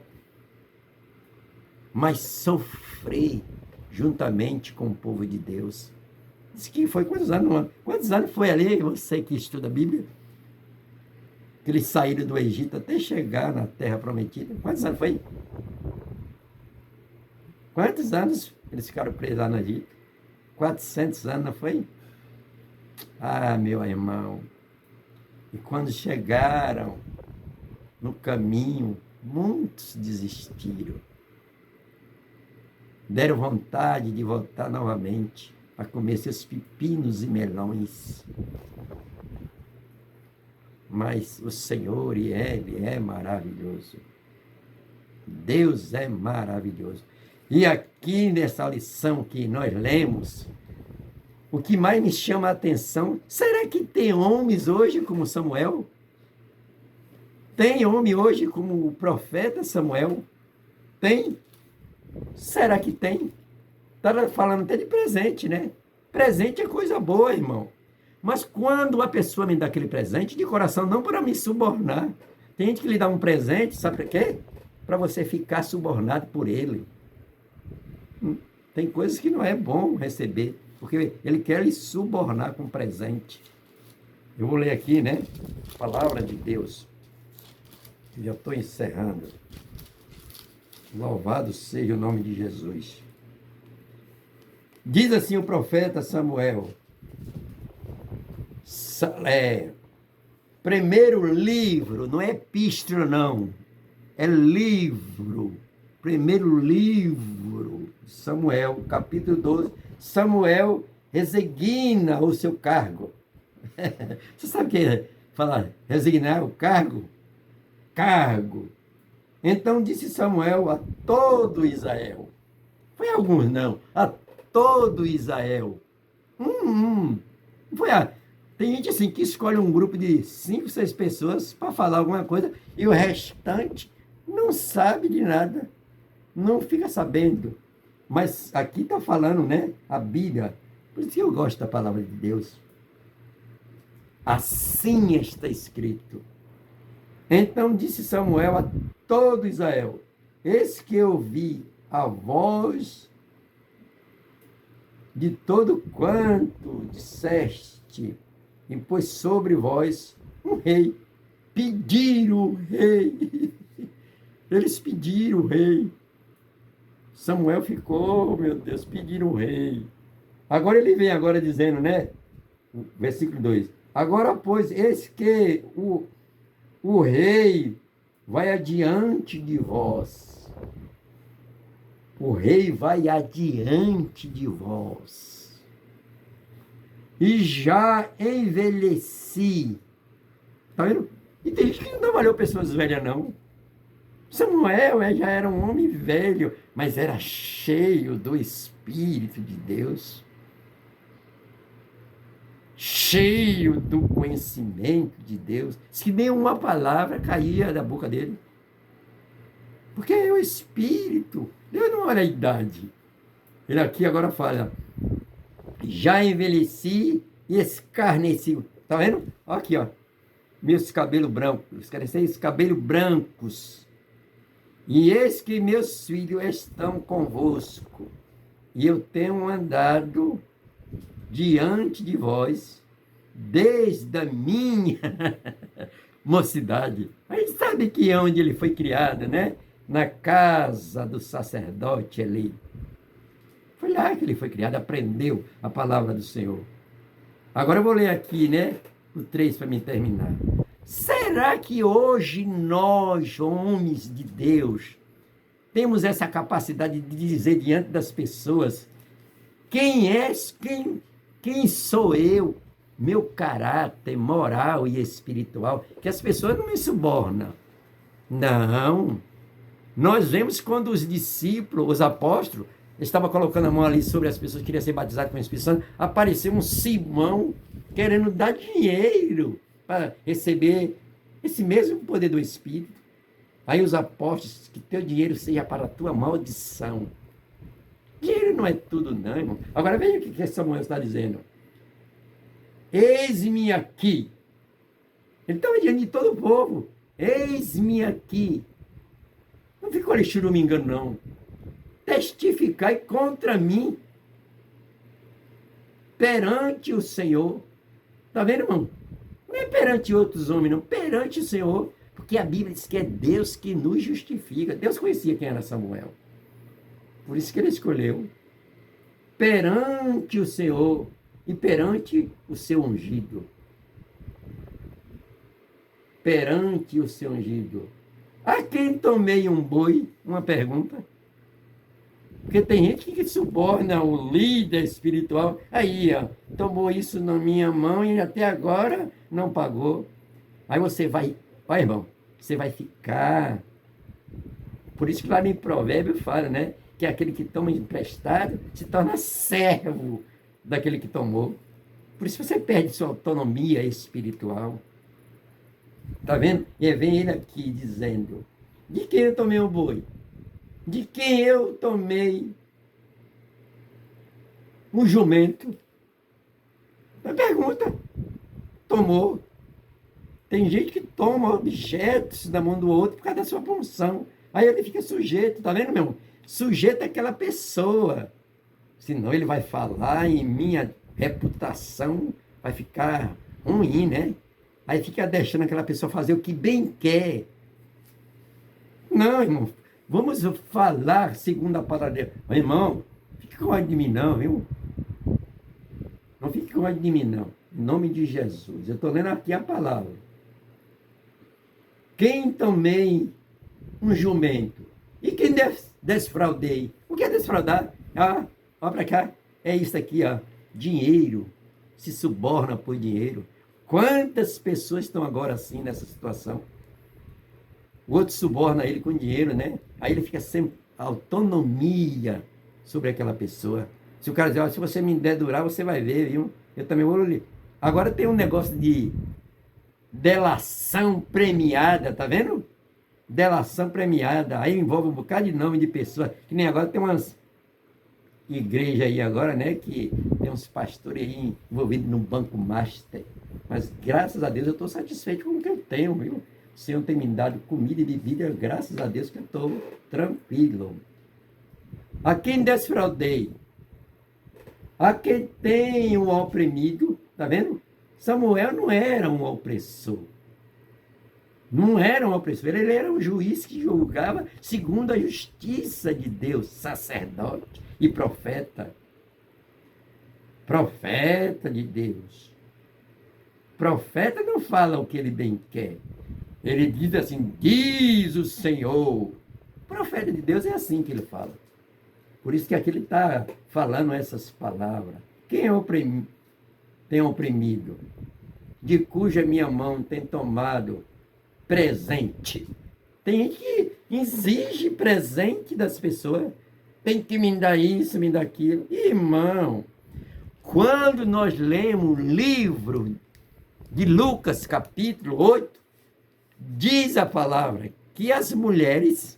mas sofrer juntamente com o povo de Deus. Diz que foi quantos anos foi ali, você que estuda a Bíblia? Que eles saíram do Egito até chegar na terra prometida. Quantos anos foi? Quantos anos eles ficaram presos lá no Egito? 400 anos, não foi? Meu irmão. E quando chegaram no caminho, muitos desistiram. Deram vontade de voltar novamente a comer seus pepinos e melões. Mas o Senhor, Ele é maravilhoso. Deus é maravilhoso. E aqui nessa lição que nós lemos, o que mais me chama a atenção, será que tem homens hoje como Samuel? Tem homem hoje como o profeta Samuel? Tem? Será que tem? Está falando até de presente, né? Presente é coisa boa, irmão. Mas quando a pessoa me dá aquele presente, de coração, não para me subornar. Tem gente que lhe dá um presente, sabe para quê? Para você ficar subornado por ele. Tem coisas que não é bom receber, porque ele quer lhe subornar com presente. Eu vou ler aqui, né? Palavra de Deus. Já estou encerrando. Louvado seja o nome de Jesus. Diz assim o profeta Samuel. Primeiro livro, não é epístola não, é livro. Primeiro livro, Samuel, capítulo 12. Samuel resigna o seu cargo. Você sabe o que é falar resignar o cargo? Cargo. Então disse Samuel a todo Israel. Foi a alguns não, a todo Israel. Foi a... Tem gente assim que escolhe um grupo de 5, 6 pessoas para falar alguma coisa e o restante não sabe de nada, não fica sabendo. Mas aqui está falando, né? A Bíblia. Por isso que eu gosto da palavra de Deus. Assim está escrito. Então disse Samuel a todo Israel: eis que eu ouvi a voz de todo quanto disseste, e pôs sobre vós um rei. Pediram o rei. Eles pediram o rei. Samuel ficou, meu Deus, pediram o rei. Agora ele vem agora dizendo, né? Versículo 2. Agora, pois, eis que o rei vai adiante de vós. O rei vai adiante de vós. E já envelheci. Tá vendo? E tem gente que não trabalhou pessoas velhas, não. Samuel já era um homem velho, mas era cheio do Espírito de Deus. Cheio do conhecimento de Deus. Se nenhuma palavra caía da boca dele. Porque é o Espírito. Deus não olha a idade. Ele aqui agora fala: já envelheci e escarneci. Tá vendo? Aqui, ó. Meus cabelos brancos. Escarneci, cabelos brancos. E eis que meus filhos estão convosco. E eu tenho andado diante de vós desde a minha mocidade. Aí sabe que é onde ele foi criado, né? Na casa do sacerdote ali. Foi lá que ele foi criado, aprendeu a palavra do Senhor. Agora eu vou ler aqui, né? O 3 para me terminar. Será que hoje nós, homens de Deus, temos essa capacidade de dizer diante das pessoas: quem és, quem sou eu, meu caráter moral e espiritual, que as pessoas não me subornam? Não. Nós vemos quando os discípulos, os apóstolos, estavam colocando a mão ali sobre as pessoas que queriam ser batizadas com o Espírito Santo, apareceu um Simão querendo dar dinheiro para receber esse mesmo poder do Espírito. Aí os apóstolos: que teu dinheiro seja para a tua maldição. Dinheiro não é tudo não, irmão. Agora veja o que Samuel está dizendo. Eis-me aqui. Ele estava diante de todo o povo. Eis-me aqui. Não ficou ali churumingando, não. Testificai contra mim perante o Senhor. Está vendo, irmão? Não é perante outros homens, não. Perante o Senhor. Porque a Bíblia diz que é Deus que nos justifica. Deus conhecia quem era Samuel. Por isso que ele escolheu. Perante o Senhor e perante o seu ungido. Perante o seu ungido. A quem tomei um boi? Uma pergunta. Porque tem gente que suborna o líder espiritual. Aí, ó, tomou isso na minha mão e até agora não pagou. Aí você vai, olha, irmão, você vai ficar. Por isso que lá em Provérbio fala, né? que é aquele que toma emprestado, se torna servo daquele que tomou. Por isso você perde sua autonomia espiritual. Está vendo? E vem ele aqui dizendo, de quem eu tomei o boi? De quem eu tomei um jumento? A pergunta, tomou. Tem gente que toma objetos da mão do outro por causa da sua função. Aí ele fica sujeito, tá vendo, meu irmão? Sujeito àquela pessoa. Senão ele vai falar e minha reputação vai ficar ruim, né? Aí fica deixando aquela pessoa fazer o que bem quer. Não, irmão. Vamos falar segundo a palavra de Deus. Mas, irmão, fica com ódio de mim não, viu? Não fique com ódio de mim não. Em nome de Jesus. Eu estou lendo aqui a palavra. Quem tomei um jumento? E quem desfraudei? O que é desfraudar? Ah, olha para cá. É isso aqui, ó. Dinheiro. Se suborna por dinheiro. Quantas pessoas estão agora assim nessa situação? O outro suborna ele com dinheiro, né? Aí ele fica sem autonomia sobre aquela pessoa. Se o cara dizer, se você me dedurar, você vai ver, viu? Eu também vou ler. Agora tem um negócio de delação premiada, tá vendo? Delação premiada. Aí envolve um bocado de nome de pessoa. Que nem agora tem umas igrejas aí agora, né? Que tem uns pastores aí envolvidos no banco master. Mas graças a Deus eu estou satisfeito com o que eu tenho, viu? O Senhor tem me dado comida e bebida, graças a Deus que eu estou tranquilo. A quem desfraudei? A quem tem um oprimido, tá vendo? Samuel não era um opressor. Não era um opressor, ele era um juiz que julgava segundo a justiça de Deus, sacerdote e profeta. Profeta de Deus. Profeta não fala o que ele bem quer. Ele diz assim, diz o Senhor. Profeta de Deus é assim que ele fala. Por isso que aqui ele está falando essas palavras. Quem é tem oprimido? De cuja minha mão tem tomado presente. Tem gente que exige presente das pessoas. Tem que me dar isso, me dar aquilo. Irmão, quando nós lemos o livro de Lucas, capítulo 8, diz a palavra que as mulheres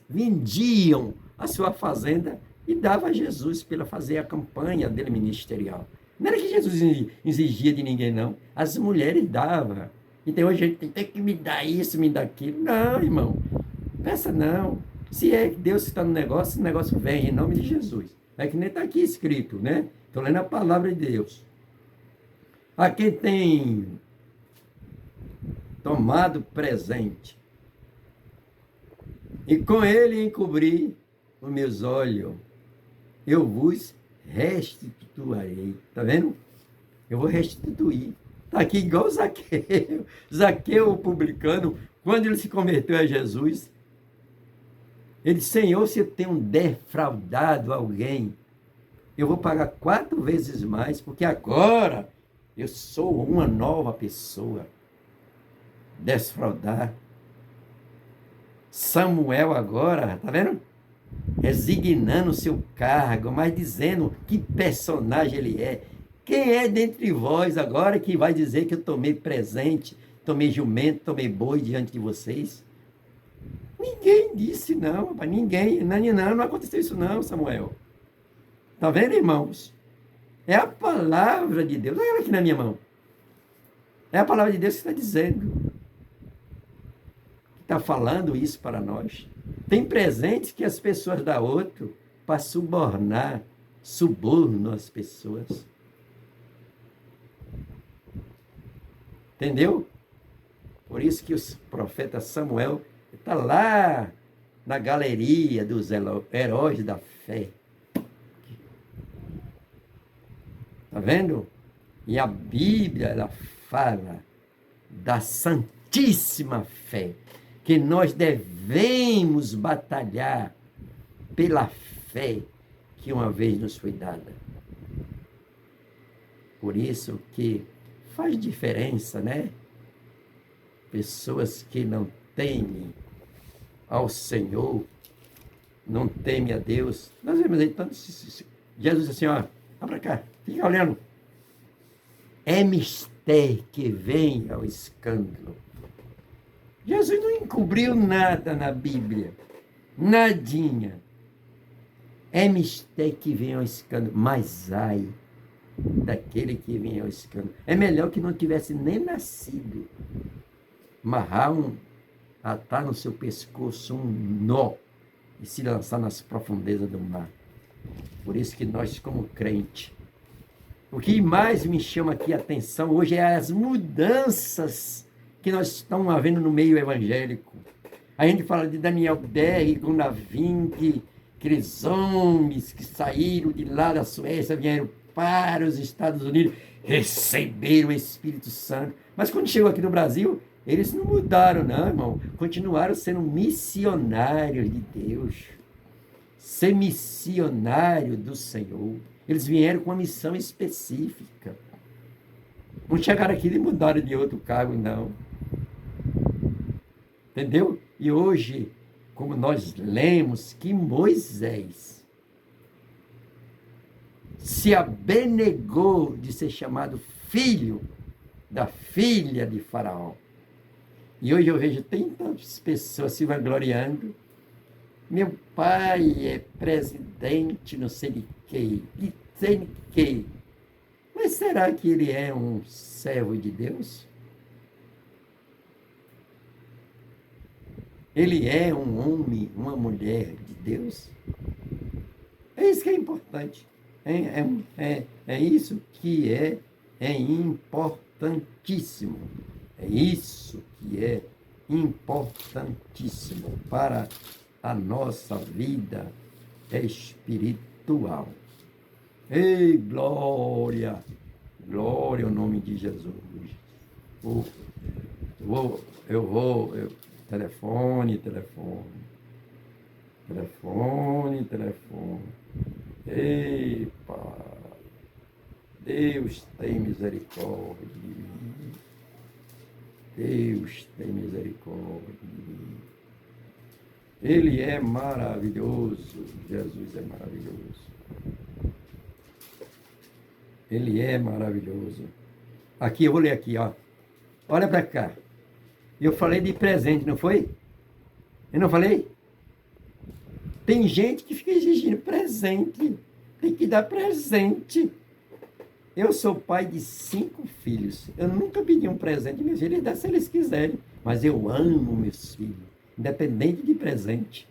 vendiam a sua fazenda e davam a Jesus para fazer a campanha dele ministerial. Não era que Jesus exigia de ninguém, não. As mulheres davam. Então hoje a gente tem que me dar isso, me dar aquilo. Não, irmão. Peça não. Se é Deus que está no negócio, esse negócio vem em nome de Jesus. É que nem está aqui escrito, né? Estou lendo a palavra de Deus. A quem tem tomado presente, e com ele encobri os meus olhos, eu vos restituirei. Está vendo? Eu vou restituir. Está aqui igual Zaqueu. Zaqueu, o publicano, quando ele se converteu a Jesus, ele disse, Senhor, se eu tenho defraudado alguém, eu vou pagar 4 vezes mais, porque agora eu sou uma nova pessoa. Desfraudar. Samuel agora, tá vendo? Resignando o seu cargo, mas dizendo que personagem ele é. Quem é dentre vós agora que vai dizer que eu tomei presente, tomei jumento, tomei boi diante de vocês? Ninguém disse não, rapaz, ninguém. Não aconteceu isso não, Samuel. Tá vendo, irmãos? É a palavra de Deus. Olha ela aqui na minha mão. É a palavra de Deus que está dizendo. Está falando isso para nós. Tem presentes que as pessoas dão outro para subornar, suborno as pessoas. Entendeu? Por isso que o profeta Samuel está lá na galeria dos heróis da fé. Está vendo? E a Bíblia, ela fala da santíssima fé, que nós devemos batalhar pela fé que uma vez nos foi dada. Por isso que faz diferença, né? Pessoas que não temem ao Senhor não teme a Deus. Nós vemos aí tanto. Jesus disse assim, ó, vai para cá, fica olhando. É mistério que vem ao escândalo. Jesus não encobriu nada na Bíblia. Nadinha. É mistério que vem ao escândalo. Mas ai daquele que vem ao escândalo. É melhor que não tivesse nem nascido. Amarrar atar no seu pescoço um nó e se lançar nas profundezas do mar. Por isso que nós, como crente, o que mais me chama aqui a atenção hoje é as mudanças que nós estamos vendo no meio evangélico. A gente fala de Daniel Derry, Gunaving, aqueles homens que saíram de lá da Suécia, vieram para os Estados Unidos, receberam o Espírito Santo. Mas quando chegou aqui no Brasil, eles não mudaram, não, irmão. Continuaram sendo missionários de Deus. Ser missionário do Senhor. Eles vieram com uma missão específica. Não chegaram aqui e mudaram de outro cargo, não. Entendeu? E hoje, como nós lemos que Moisés se abnegou de ser chamado filho da filha de Faraó. E hoje eu vejo tantas pessoas se vangloriando. Meu pai é presidente, não sei de quê, e sei de quê. Mas será que ele é um servo de Deus? Ele é um homem, uma mulher de Deus? É isso que é importante. É isso que é importantíssimo. É isso que é importantíssimo para a nossa vida espiritual. Ei, glória! Glória ao nome de Jesus. Telefone. Ei, Pai, Deus tem misericórdia de mim. Deus tem misericórdia de mim. Ele é maravilhoso. Jesus é maravilhoso. Ele é maravilhoso. Aqui, eu vou ler aqui, ó. Olha para cá. Eu falei de presente, não foi? Eu não falei? Tem gente que fica exigindo presente. Tem que dar presente. Eu sou pai de 5 filhos. Eu nunca pedi um presente. Meus filhos dão se eles quiserem. Mas eu amo meus filhos. Independente de presente.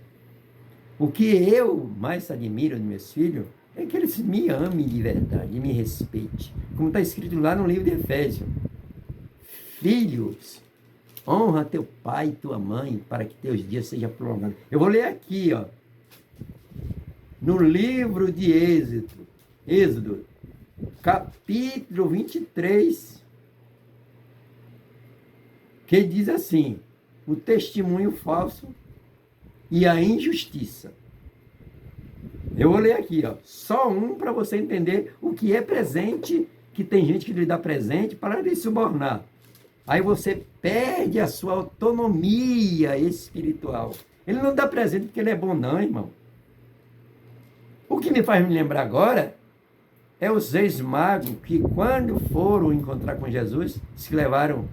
O que eu mais admiro dos meus filhos é que eles me amem de verdade, me respeitem. Como está escrito lá no livro de Efésios. Filhos, honra teu pai e tua mãe para que teus dias sejam prolongados. Eu vou ler aqui, ó. No livro de Êxodo, capítulo 23, que diz assim: o testemunho falso e a injustiça. Eu vou ler aqui, ó, só um para você entender o que é presente, que tem gente que lhe dá presente para lhe subornar. Aí você perde a sua autonomia espiritual. Ele não dá presente porque ele é bom, não, irmão. O que me faz me lembrar agora é os reis magos que, quando foram encontrar com Jesus, se levaram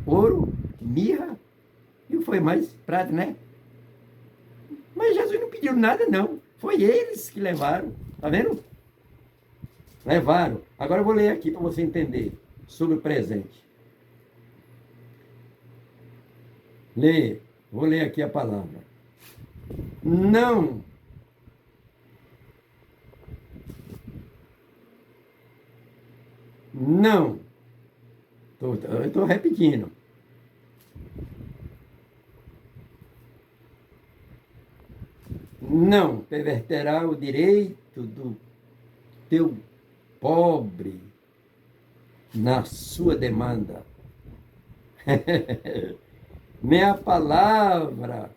ouro, mirra e foi mais prata, né? Mas Jesus não pediu nada, não. Foi eles que levaram. Tá vendo? Levaram. Agora eu vou ler aqui para você entender sobre o presente. Vou ler aqui a palavra. Não eu estou repetindo. Não perverterá o direito do teu pobre na sua demanda. Nem a palavra,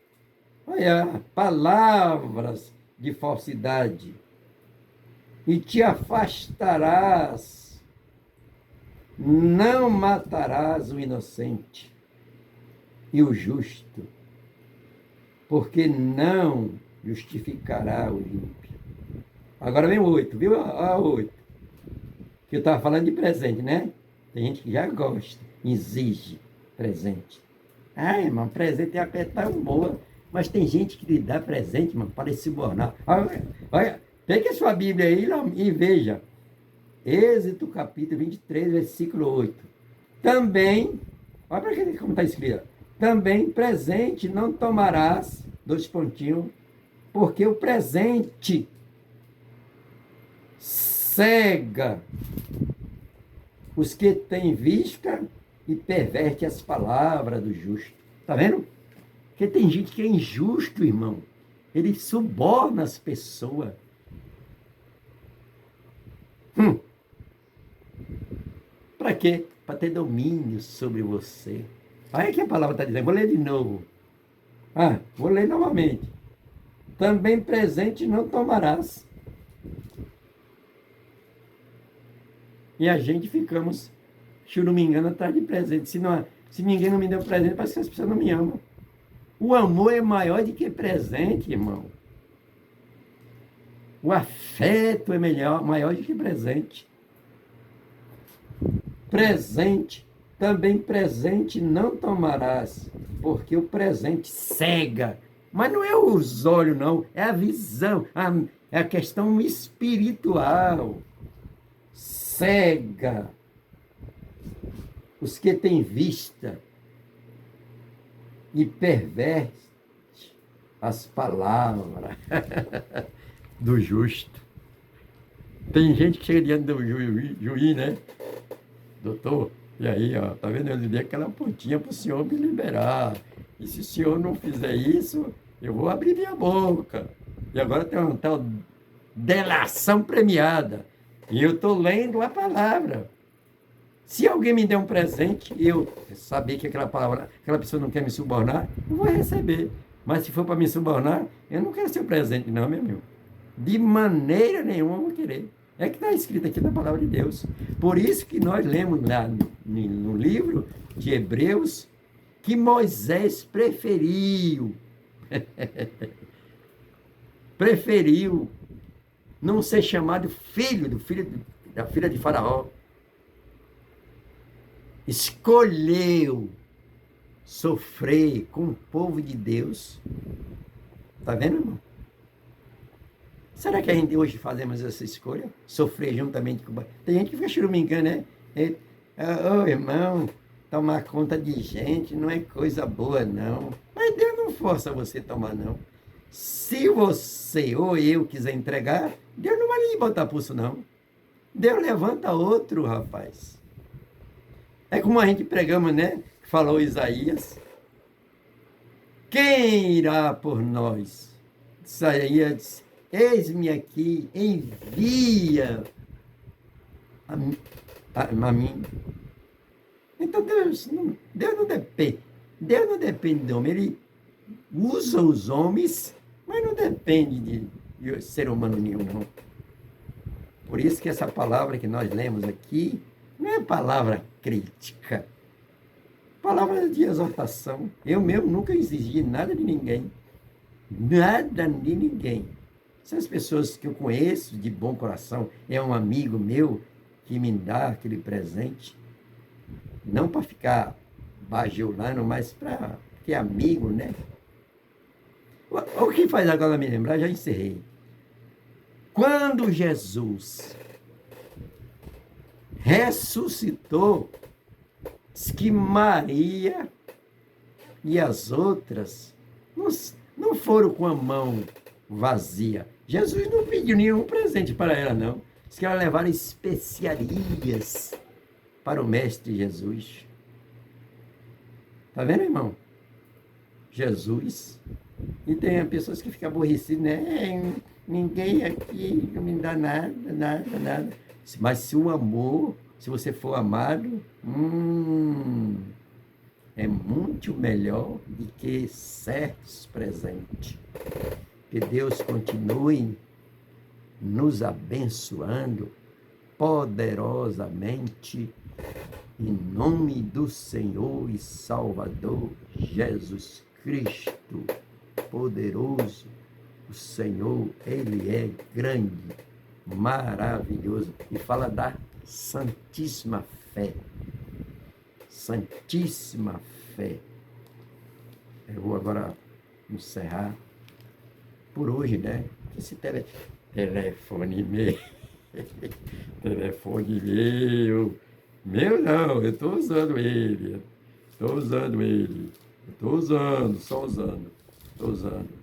olha, palavras de falsidade, e te afastarás, não matarás o inocente e o justo, porque não justificará o ímpio. Agora vem o 8, viu? Olha o 8. Que eu estava falando de presente, né? Tem gente que já gosta, exige presente. Ah, irmão, presente é uma coisa tão boa. Mas tem gente que lhe dá presente, irmão, para se bornar. Olha, pegue a sua Bíblia aí e veja. Êxodo capítulo 23, versículo 8. Também, olha para que como está escrito. Também presente não tomarás, dois pontinhos, porque o presente cega os que têm vista e perverte as palavras do justo. Está vendo? Porque tem gente que é injusto, irmão. Ele suborna as pessoas. Para quê? Para ter domínio sobre você. Olha que a palavra está dizendo. Vou ler de novo. Vou ler novamente. Também presente não tomarás. E a gente ficamos churumingando atrás de presente. Se ninguém não me deu presente, parece que as pessoas não me amam. O amor é maior do que presente, irmão. O afeto é maior do que presente. Presente, também presente não tomarás, porque o presente cega. Mas não é os olhos, não, é a visão, é a questão espiritual. Cega os que têm vista e perverte as palavras do justo. Tem gente que chega diante do juiz, né? Doutor, e aí, ó, tá vendo? Eu lhe dei aquela pontinha para o senhor me liberar. E se o senhor não fizer isso, eu vou abrir minha boca. E agora tem uma tal delação premiada. E eu estou lendo a palavra. Se alguém me der um presente e eu saber que aquela pessoa não quer me subornar, eu vou receber. Mas se for para me subornar, eu não quero seu presente, não, meu amigo. De maneira nenhuma eu vou querer. É que está escrito aqui na palavra de Deus. Por isso que nós lemos lá no livro de Hebreus que Moisés preferiu não ser chamado da filha de Faraó. Escolheu sofrer com o povo de Deus. Tá vendo, irmão? Será que a gente hoje fazemos essa escolha? Sofrer juntamente com o... Tem gente que fica churumingando, né? Irmão, tomar conta de gente não é coisa boa, não. Mas Deus não força você a tomar, não. Se você ou eu quiser entregar, Deus não vai lhe botar pulso, não. Deus levanta outro, rapaz. É como a gente pregamos, né? Falou Isaías. Quem irá por nós? Isaías, eis-me aqui, envia a mim. Então Deus não depende. Deus não depende do homem. Ele usa os homens, mas não depende de ser humano nenhum, não. Por isso que essa palavra que nós lemos aqui não é palavra crítica. Palavra de exortação. Eu mesmo nunca exigi nada de ninguém. Nada de ninguém. Se as pessoas que eu conheço de bom coração, é um amigo meu que me dá aquele presente, não para ficar bajulando, mas para que é amigo, né? O que faz agora me lembrar, já encerrei. Quando Jesus ressuscitou, diz que Maria e as outras não foram com a mão vazia. Jesus não pediu nenhum presente para ela, não. Diz que ela levaram especiarias para o Mestre Jesus. Tá vendo, irmão? Jesus. E tem pessoas que ficam aborrecidas, né? Ninguém aqui não me dá nada. Mas se o amor, se você for amado, é muito melhor do que certos presentes. Que Deus continue nos abençoando poderosamente, em nome do Senhor e Salvador Jesus Cristo, poderoso, O Senhor, Ele é grande, maravilhoso. E fala da Santíssima Fé. Santíssima Fé. Eu vou agora encerrar por hoje, né? Esse telefone meu. Telefone meu. Meu não, eu estou usando ele. Estou usando ele. Estou usando, só usando. Estou usando.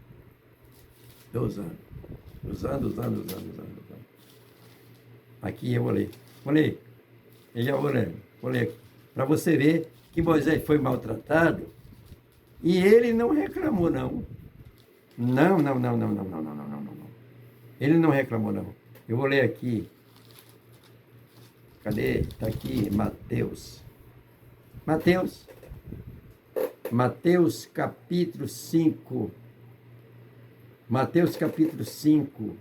Estou usando. Usando. Aqui eu vou ler. Vou ler. Eu já vou ler. Vou ler aqui. Para você ver que Moisés foi maltratado e ele não reclamou, não. Não. Ele não reclamou, não. Eu vou ler aqui. Cadê? Está aqui, Mateus. Mateus capítulo 5. Mateus capítulo 5,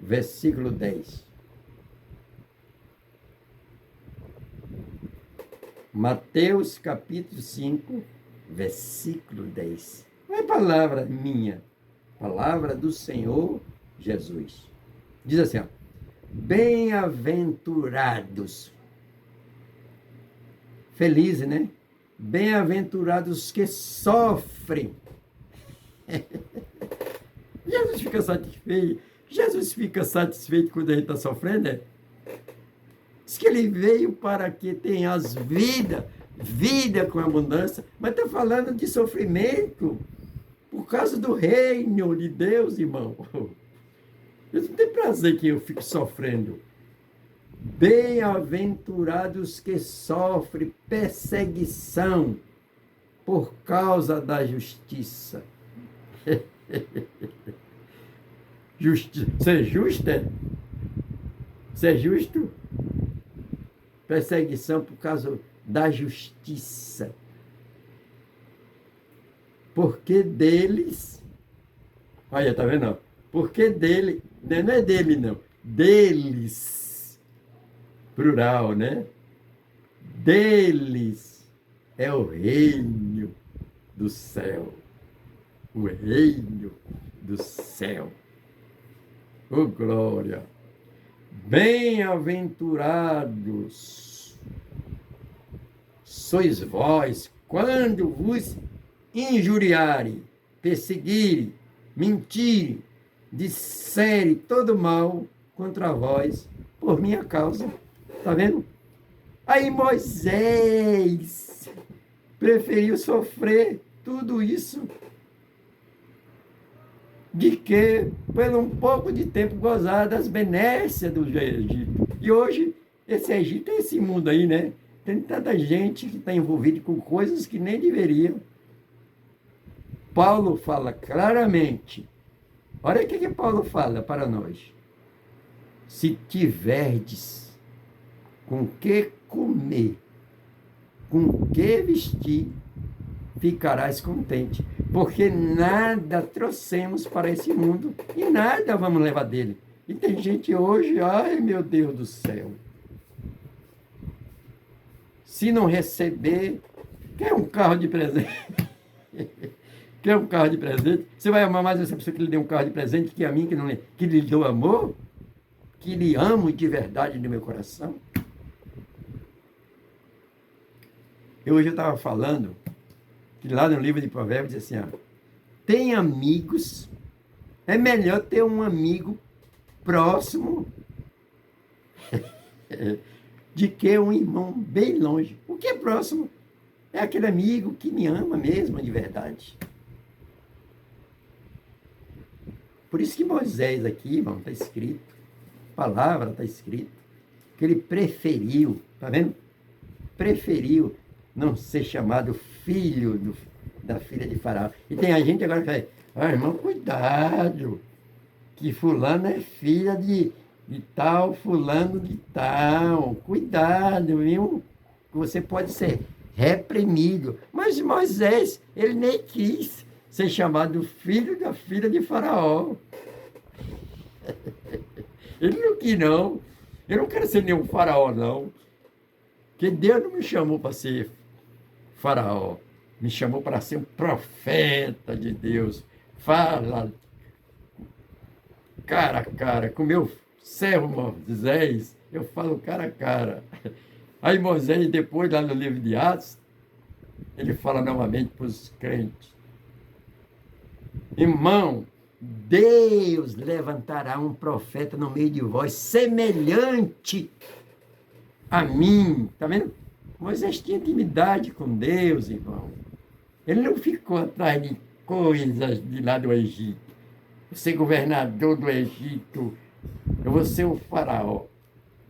versículo 10. Mateus capítulo 5, versículo 10. Não é palavra minha, palavra do Senhor Jesus. Diz assim, ó, bem-aventurados, felizes, né? Bem-aventurados que sofrem. Jesus fica satisfeito. Jesus fica satisfeito quando a gente está sofrendo, né? Diz que ele veio para que tenhas vida com abundância, mas está falando de sofrimento por causa do reino de Deus, irmão. Deus não tem prazer que eu fique sofrendo. Bem-aventurados que sofrem perseguição por causa da justiça. Ser justo é? Ser justo? Perseguição por causa da justiça. Porque deles, olha, tá vendo? Porque dele, não é dele não, deles, plural, né? Deles é o reino do céu. O reino do céu. Oh, glória! Bem-aventurados sois vós quando vos injuriarem, perseguirem, mentirem, disserem todo mal contra vós por minha causa. Está vendo? Aí Moisés preferiu sofrer tudo isso de que, pelo um pouco de tempo, gozar das benécias do Egito. E hoje, esse Egito é esse mundo aí, né? Tem tanta gente que está envolvida com coisas que nem deveriam. Paulo fala claramente. Olha o que Paulo fala para nós. Se tiverdes com que comer, com que vestir, ficarás contente, porque nada trouxemos para esse mundo e nada vamos levar dele. E tem gente hoje, ai meu Deus do céu, se não receber, quer um carro de presente, quer um carro de presente, você vai amar mais essa pessoa que lhe deu um carro de presente que a mim, que lhe deu amor, que lhe amo de verdade no meu coração. Hoje eu estava falando que lá no livro de Provérbios diz assim, ó, tem amigos, é melhor ter um amigo próximo de que um irmão bem longe. O que é próximo? É aquele amigo que me ama mesmo, de verdade. Por isso que Moisés aqui, irmão, está escrito, a palavra está escrito, que ele preferiu, tá vendo? Preferiu não ser chamado filho da filha de Faraó. E tem a gente agora que fala, irmão, cuidado, que fulano é filha de tal, fulano de tal. Cuidado, viu? Você pode ser reprimido. Mas Moisés, ele nem quis ser chamado filho da filha de Faraó. Ele não quis, não. Eu não quero ser nenhum faraó, não. Porque Deus não me chamou para ser faraó. Me chamou para ser um profeta de Deus. Fala cara a cara com meu servo Moisés, eu falo cara a cara. Aí Moisés, depois, lá no livro de Atos, ele fala novamente para os crentes: irmão, Deus levantará um profeta no meio de vós, semelhante a mim. Está vendo? Moisés tinha intimidade com Deus, irmão. Ele não ficou atrás de coisas de lá do Egito. Eu ser governador do Egito, eu vou ser o faraó.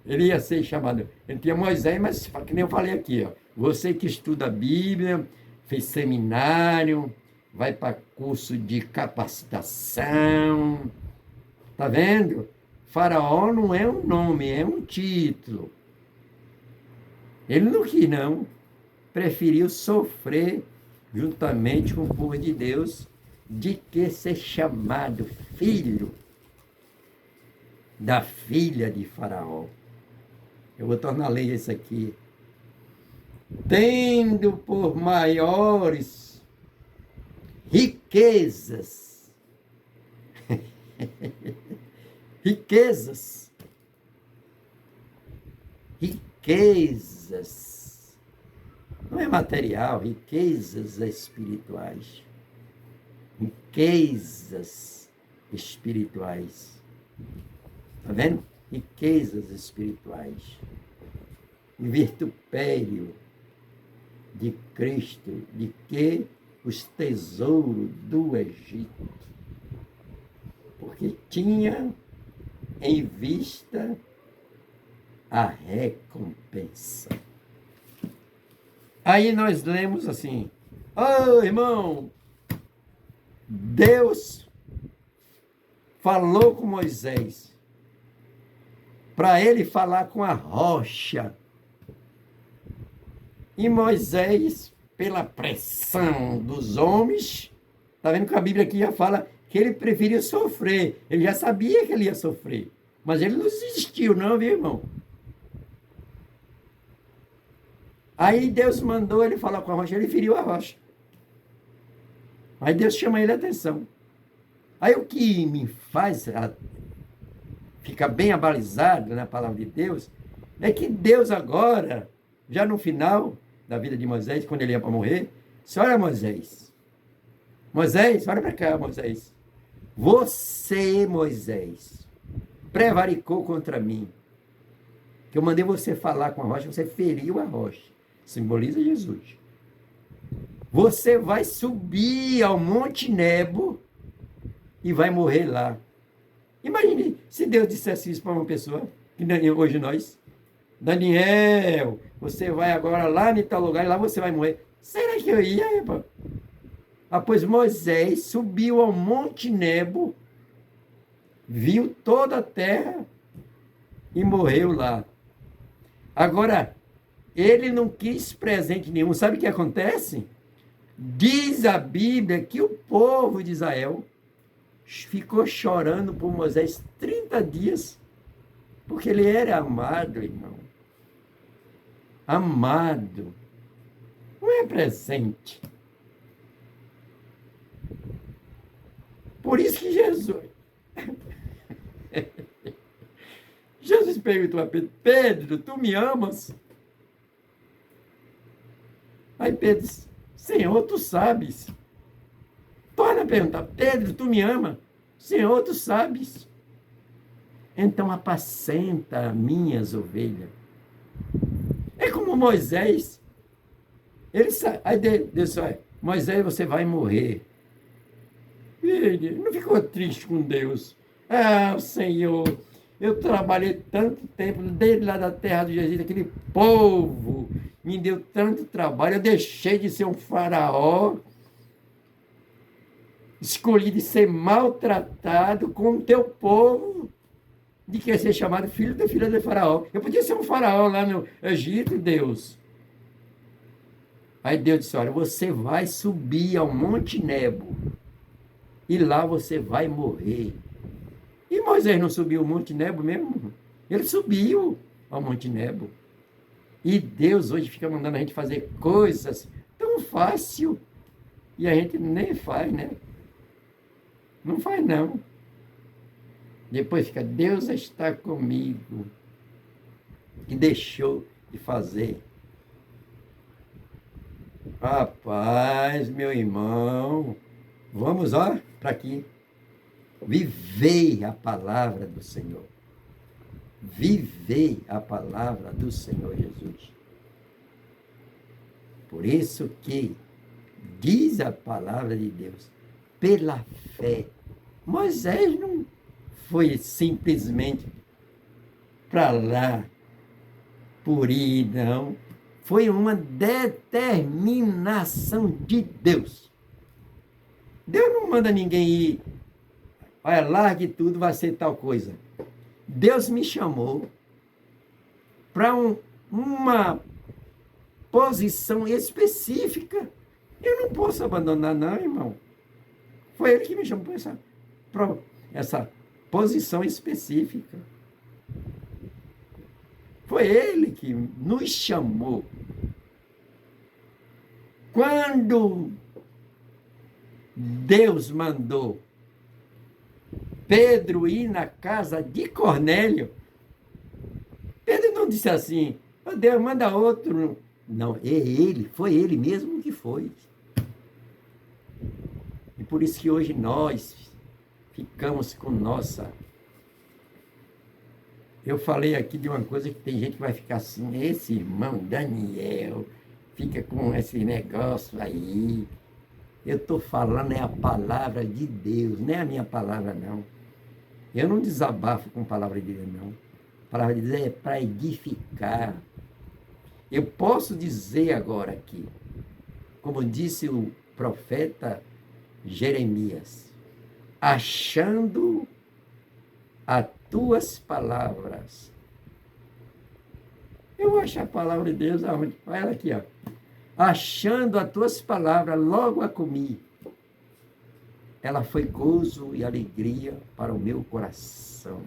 Ele ia ser chamado. Ele tinha Moisés, mas que nem eu falei aqui, ó. Você que estuda a Bíblia, fez seminário, vai para curso de capacitação. Tá vendo? Faraó não é um nome, é um título. Ele não quis, não. Preferiu sofrer juntamente com o povo de Deus, de que ser chamado filho da filha de Faraó. Eu vou tornar a ler isso aqui. Tendo por maiores riquezas, riquezas, não é material, riquezas espirituais. Riquezas espirituais. Está vendo? Riquezas espirituais. O vitupério de Cristo, de que os tesouros do Egito. Porque tinha em vista a recompensa. Aí nós lemos assim: ô irmão, Deus falou com Moisés para ele falar com a rocha. E Moisés, pela pressão dos homens, está vendo que a Bíblia aqui já fala que ele preferia sofrer. Ele já sabia que ele ia sofrer. Mas ele não desistiu, não, viu, irmão? Aí Deus mandou ele falar com a rocha, ele feriu a rocha. Aí Deus chama ele a atenção. Aí o que me faz ficar bem abalizado na palavra de Deus é que Deus agora, já no final da vida de Moisés, quando ele ia para morrer, disse: olha, Moisés, olha para cá, Moisés. Você, Moisés, prevaricou contra mim. Que eu mandei você falar com a rocha, você feriu a rocha. Simboliza Jesus. Você vai subir ao Monte Nebo e vai morrer lá. Imagine se Deus dissesse isso para uma pessoa, que nem hoje nós: Daniel, você vai agora lá em tal lugar e lá você vai morrer. Será que eu ia, irmão? Pois Moisés subiu ao Monte Nebo, viu toda a terra e morreu lá. Agora, ele não quis presente nenhum. Sabe o que acontece? Diz a Bíblia que o povo de Israel ficou chorando por Moisés 30 dias, porque ele era amado, irmão. Amado. Não é presente. Por isso que Jesus perguntou a Pedro: Pedro, tu me amas? Aí Pedro disse: Senhor, tu sabes. Torna a perguntar: Pedro, tu me ama? Senhor, tu sabes. Então apacenta minhas ovelhas. É como Moisés. Ele sabe. Aí Deus disse: Moisés, você vai morrer. Ele não ficou triste com Deus. Senhor, eu trabalhei tanto tempo desde lá da terra do Egito, aquele povo me deu tanto trabalho, eu deixei de ser um faraó, escolhi de ser maltratado com o teu povo, de querer ser chamado filho da filha de faraó. Eu podia ser um faraó lá no Egito, Deus. Aí Deus disse: olha, você vai subir ao Monte Nebo e lá você vai morrer. E Moisés não subiu o Monte Nebo mesmo? Ele subiu ao Monte Nebo. E Deus hoje fica mandando a gente fazer coisas tão fácil e a gente nem faz, né? Não faz, não. Depois fica, Deus está comigo. E deixou de fazer. Rapaz, meu irmão, vamos, ó, para aqui. Vivei a palavra do Senhor. Vivei a palavra do Senhor Jesus. Por isso que diz a palavra de Deus, pela fé. Moisés não foi simplesmente para lá, por ir, não. Foi uma determinação de Deus. Deus não manda ninguém ir, olha, largue tudo, vai ser tal coisa. Deus me chamou para uma posição específica. Eu não posso abandonar, não, irmão. Foi Ele que me chamou para essa posição específica. Foi Ele que nos chamou. Quando Deus mandou Pedro ir na casa de Cornélio, Pedro não disse assim, oh, Deus, manda outro. Não, foi ele mesmo que foi. E por isso que hoje nós ficamos com nossa... Eu falei aqui de uma coisa que tem gente que vai ficar assim, esse irmão Daniel fica com esse negócio aí. Eu estou falando é a palavra de Deus, não é a minha palavra, não. Eu não desabafo com a palavra de Deus, não. A palavra de Deus é para edificar. Eu posso dizer agora aqui, como disse o profeta Jeremias, achando as tuas palavras. Eu acho a palavra de Deus aonde? Olha ela aqui, ó. Achando as tuas palavras, logo a comi. Ela foi gozo e alegria para o meu coração.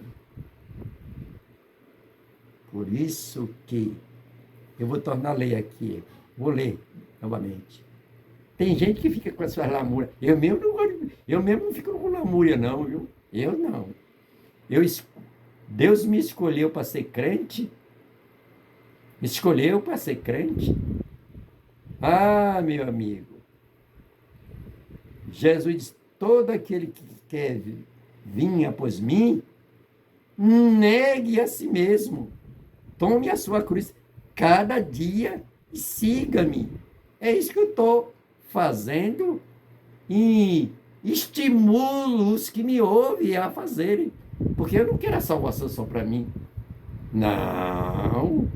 Por isso que eu vou tornar a ler aqui. Vou ler novamente. Tem gente que fica com essas lamúrias. Eu mesmo não fico com lamúria, não, viu? Eu não. Deus me escolheu para ser crente. Me escolheu para ser crente. Ah, meu amigo. Jesus diz, todo aquele que quer vir após mim, negue a si mesmo. Tome a sua cruz cada dia e siga-me. É isso que eu estou fazendo e estimulo os que me ouvem a fazerem. Porque eu não quero a salvação só para mim. Não.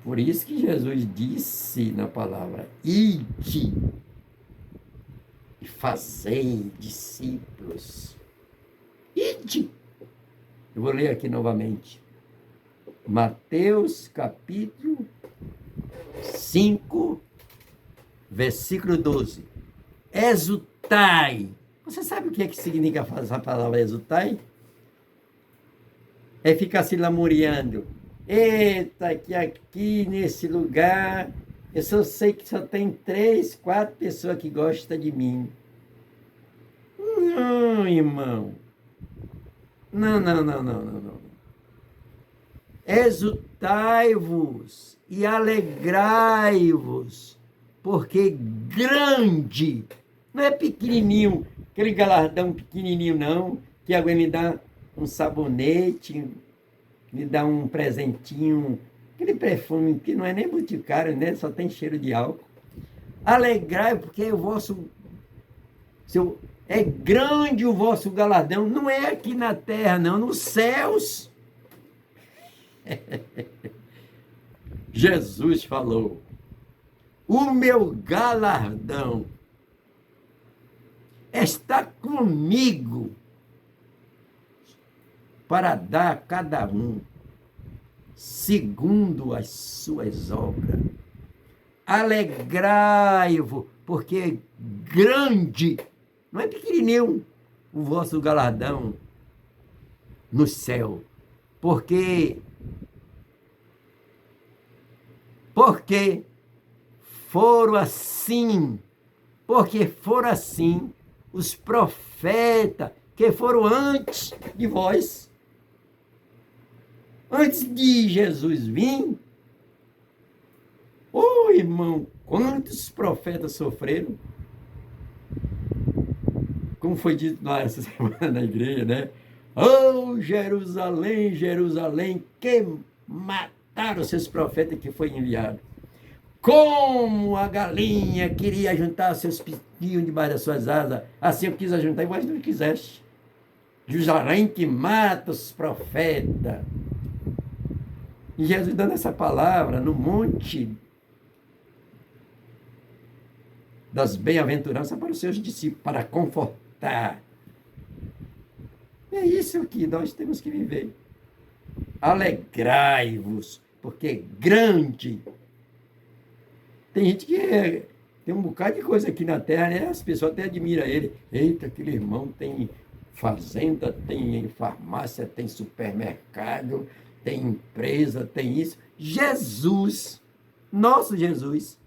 Por isso que Jesus disse na palavra, ide e fazei discípulos. Ide. Eu vou ler aqui novamente. Mateus capítulo 5, versículo 12. Exultai. Você sabe o que significa essa palavra exultai? É ficar se lamuriando. Eita, que aqui nesse lugar, eu só sei que só tem 3, 4 pessoas que gostam de mim. Não, irmão. Não. Exultai-vos e alegrai-vos, porque grande, não é pequenininho, aquele galardão pequenininho não, que alguém me dá um sabonete, me dá um presentinho, aquele perfume que não é nem boticário, né? Só tem cheiro de álcool. Alegrai, porque o vosso... é grande o vosso galardão, não é aqui na terra, não, nos céus. Jesus falou, o meu galardão está comigo para dar a cada um segundo as suas obras. Alegrai-vos, porque grande, não é pequenininho, o vosso galardão no céu. Porque foram assim, os profetas que foram antes de vós. Antes de Jesus vir, ô irmão, quantos profetas sofreram? Como foi dito lá essa semana na igreja, né? Oh, Jerusalém, Jerusalém, que mataram seus profetas que foi enviado. Como a galinha queria juntar seus pintinhos debaixo das suas asas, assim eu quis ajuntar, mas não quiseste. Jerusalém que mata os profetas. E Jesus dando essa palavra no monte das bem-aventuranças para os seus discípulos, para confortar. É isso que nós temos que viver. Alegrai-vos, porque grande. Tem gente que tem um bocado de coisa aqui na terra, né? As pessoas até admiram ele. Eita, aquele irmão tem fazenda, tem farmácia, tem supermercado, tem empresa, tem isso. Jesus, nosso Jesus,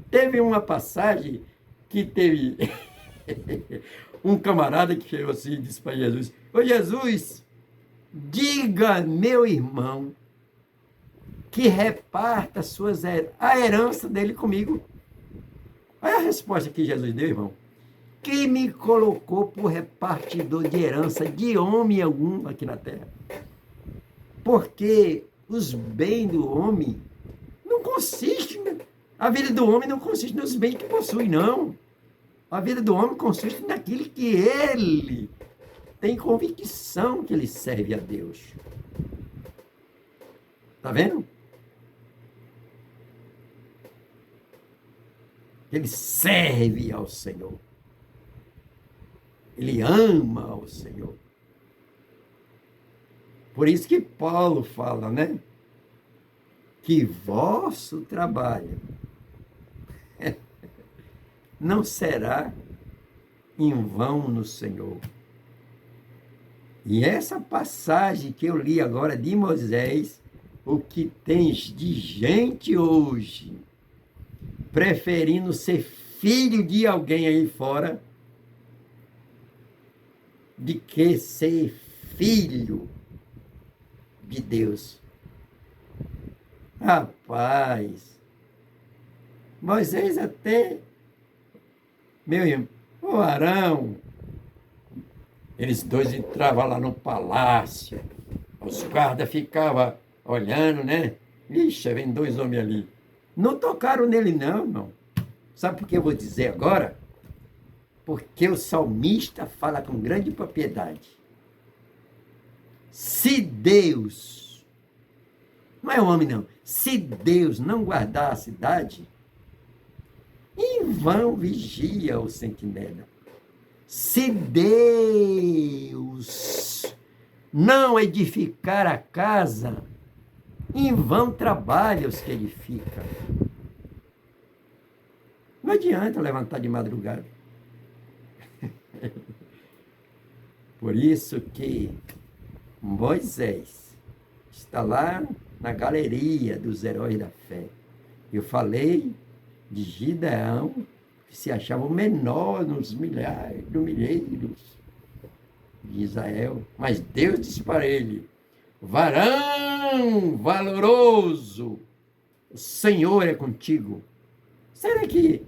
teve uma passagem que teve um camarada que chegou assim e disse para Jesus: ô Jesus, diga meu irmão que reparta a herança dele comigo. Olha a resposta que Jesus deu, irmão. Que me colocou por repartidor de herança de homem algum aqui na terra. Porque os bens do homem não consistem, a vida do homem não consiste nos bens que possui, não. A vida do homem consiste naquilo que ele tem convicção que ele serve a Deus. Está vendo? Ele serve ao Senhor. Ele ama ao Senhor. Por isso que Paulo fala, né? Que vosso trabalho não será em vão no Senhor. E essa passagem que eu li agora de Moisés, o que tens de gente hoje preferindo ser filho de alguém aí fora de que ser filho de Deus. Rapaz, Moisés até, meu irmão, o Arão, eles dois entravam lá no palácio, os guardas ficavam olhando, né? Ixi, vem dois homens ali. Não tocaram nele não, irmão. Sabe por que eu vou dizer agora? Porque o salmista fala com grande propriedade. Se Deus, não é o homem não, se Deus não guardar a cidade, em vão vigia o sentinela. Se Deus não edificar a casa, em vão trabalha os que edificam. Não adianta levantar de madrugada. Por isso que Moisés está lá na galeria dos heróis da fé. Eu falei de Gideão, que se achava o menor nos milhares de Israel. Mas Deus disse para ele: varão valoroso, o Senhor é contigo. Será que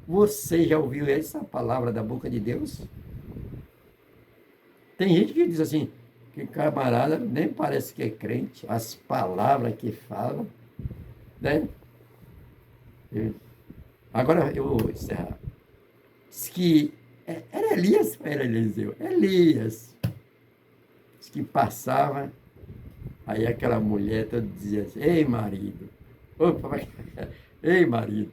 você já ouviu essa palavra da boca de Deus? Tem gente que diz assim, que camarada nem parece que é crente, as palavras que fala, né? Agora eu vou encerrar. Diz que era Elias, era Eliseu, Elias, diz que passava, aí aquela mulher toda dizia assim: ei marido, opa, ei marido,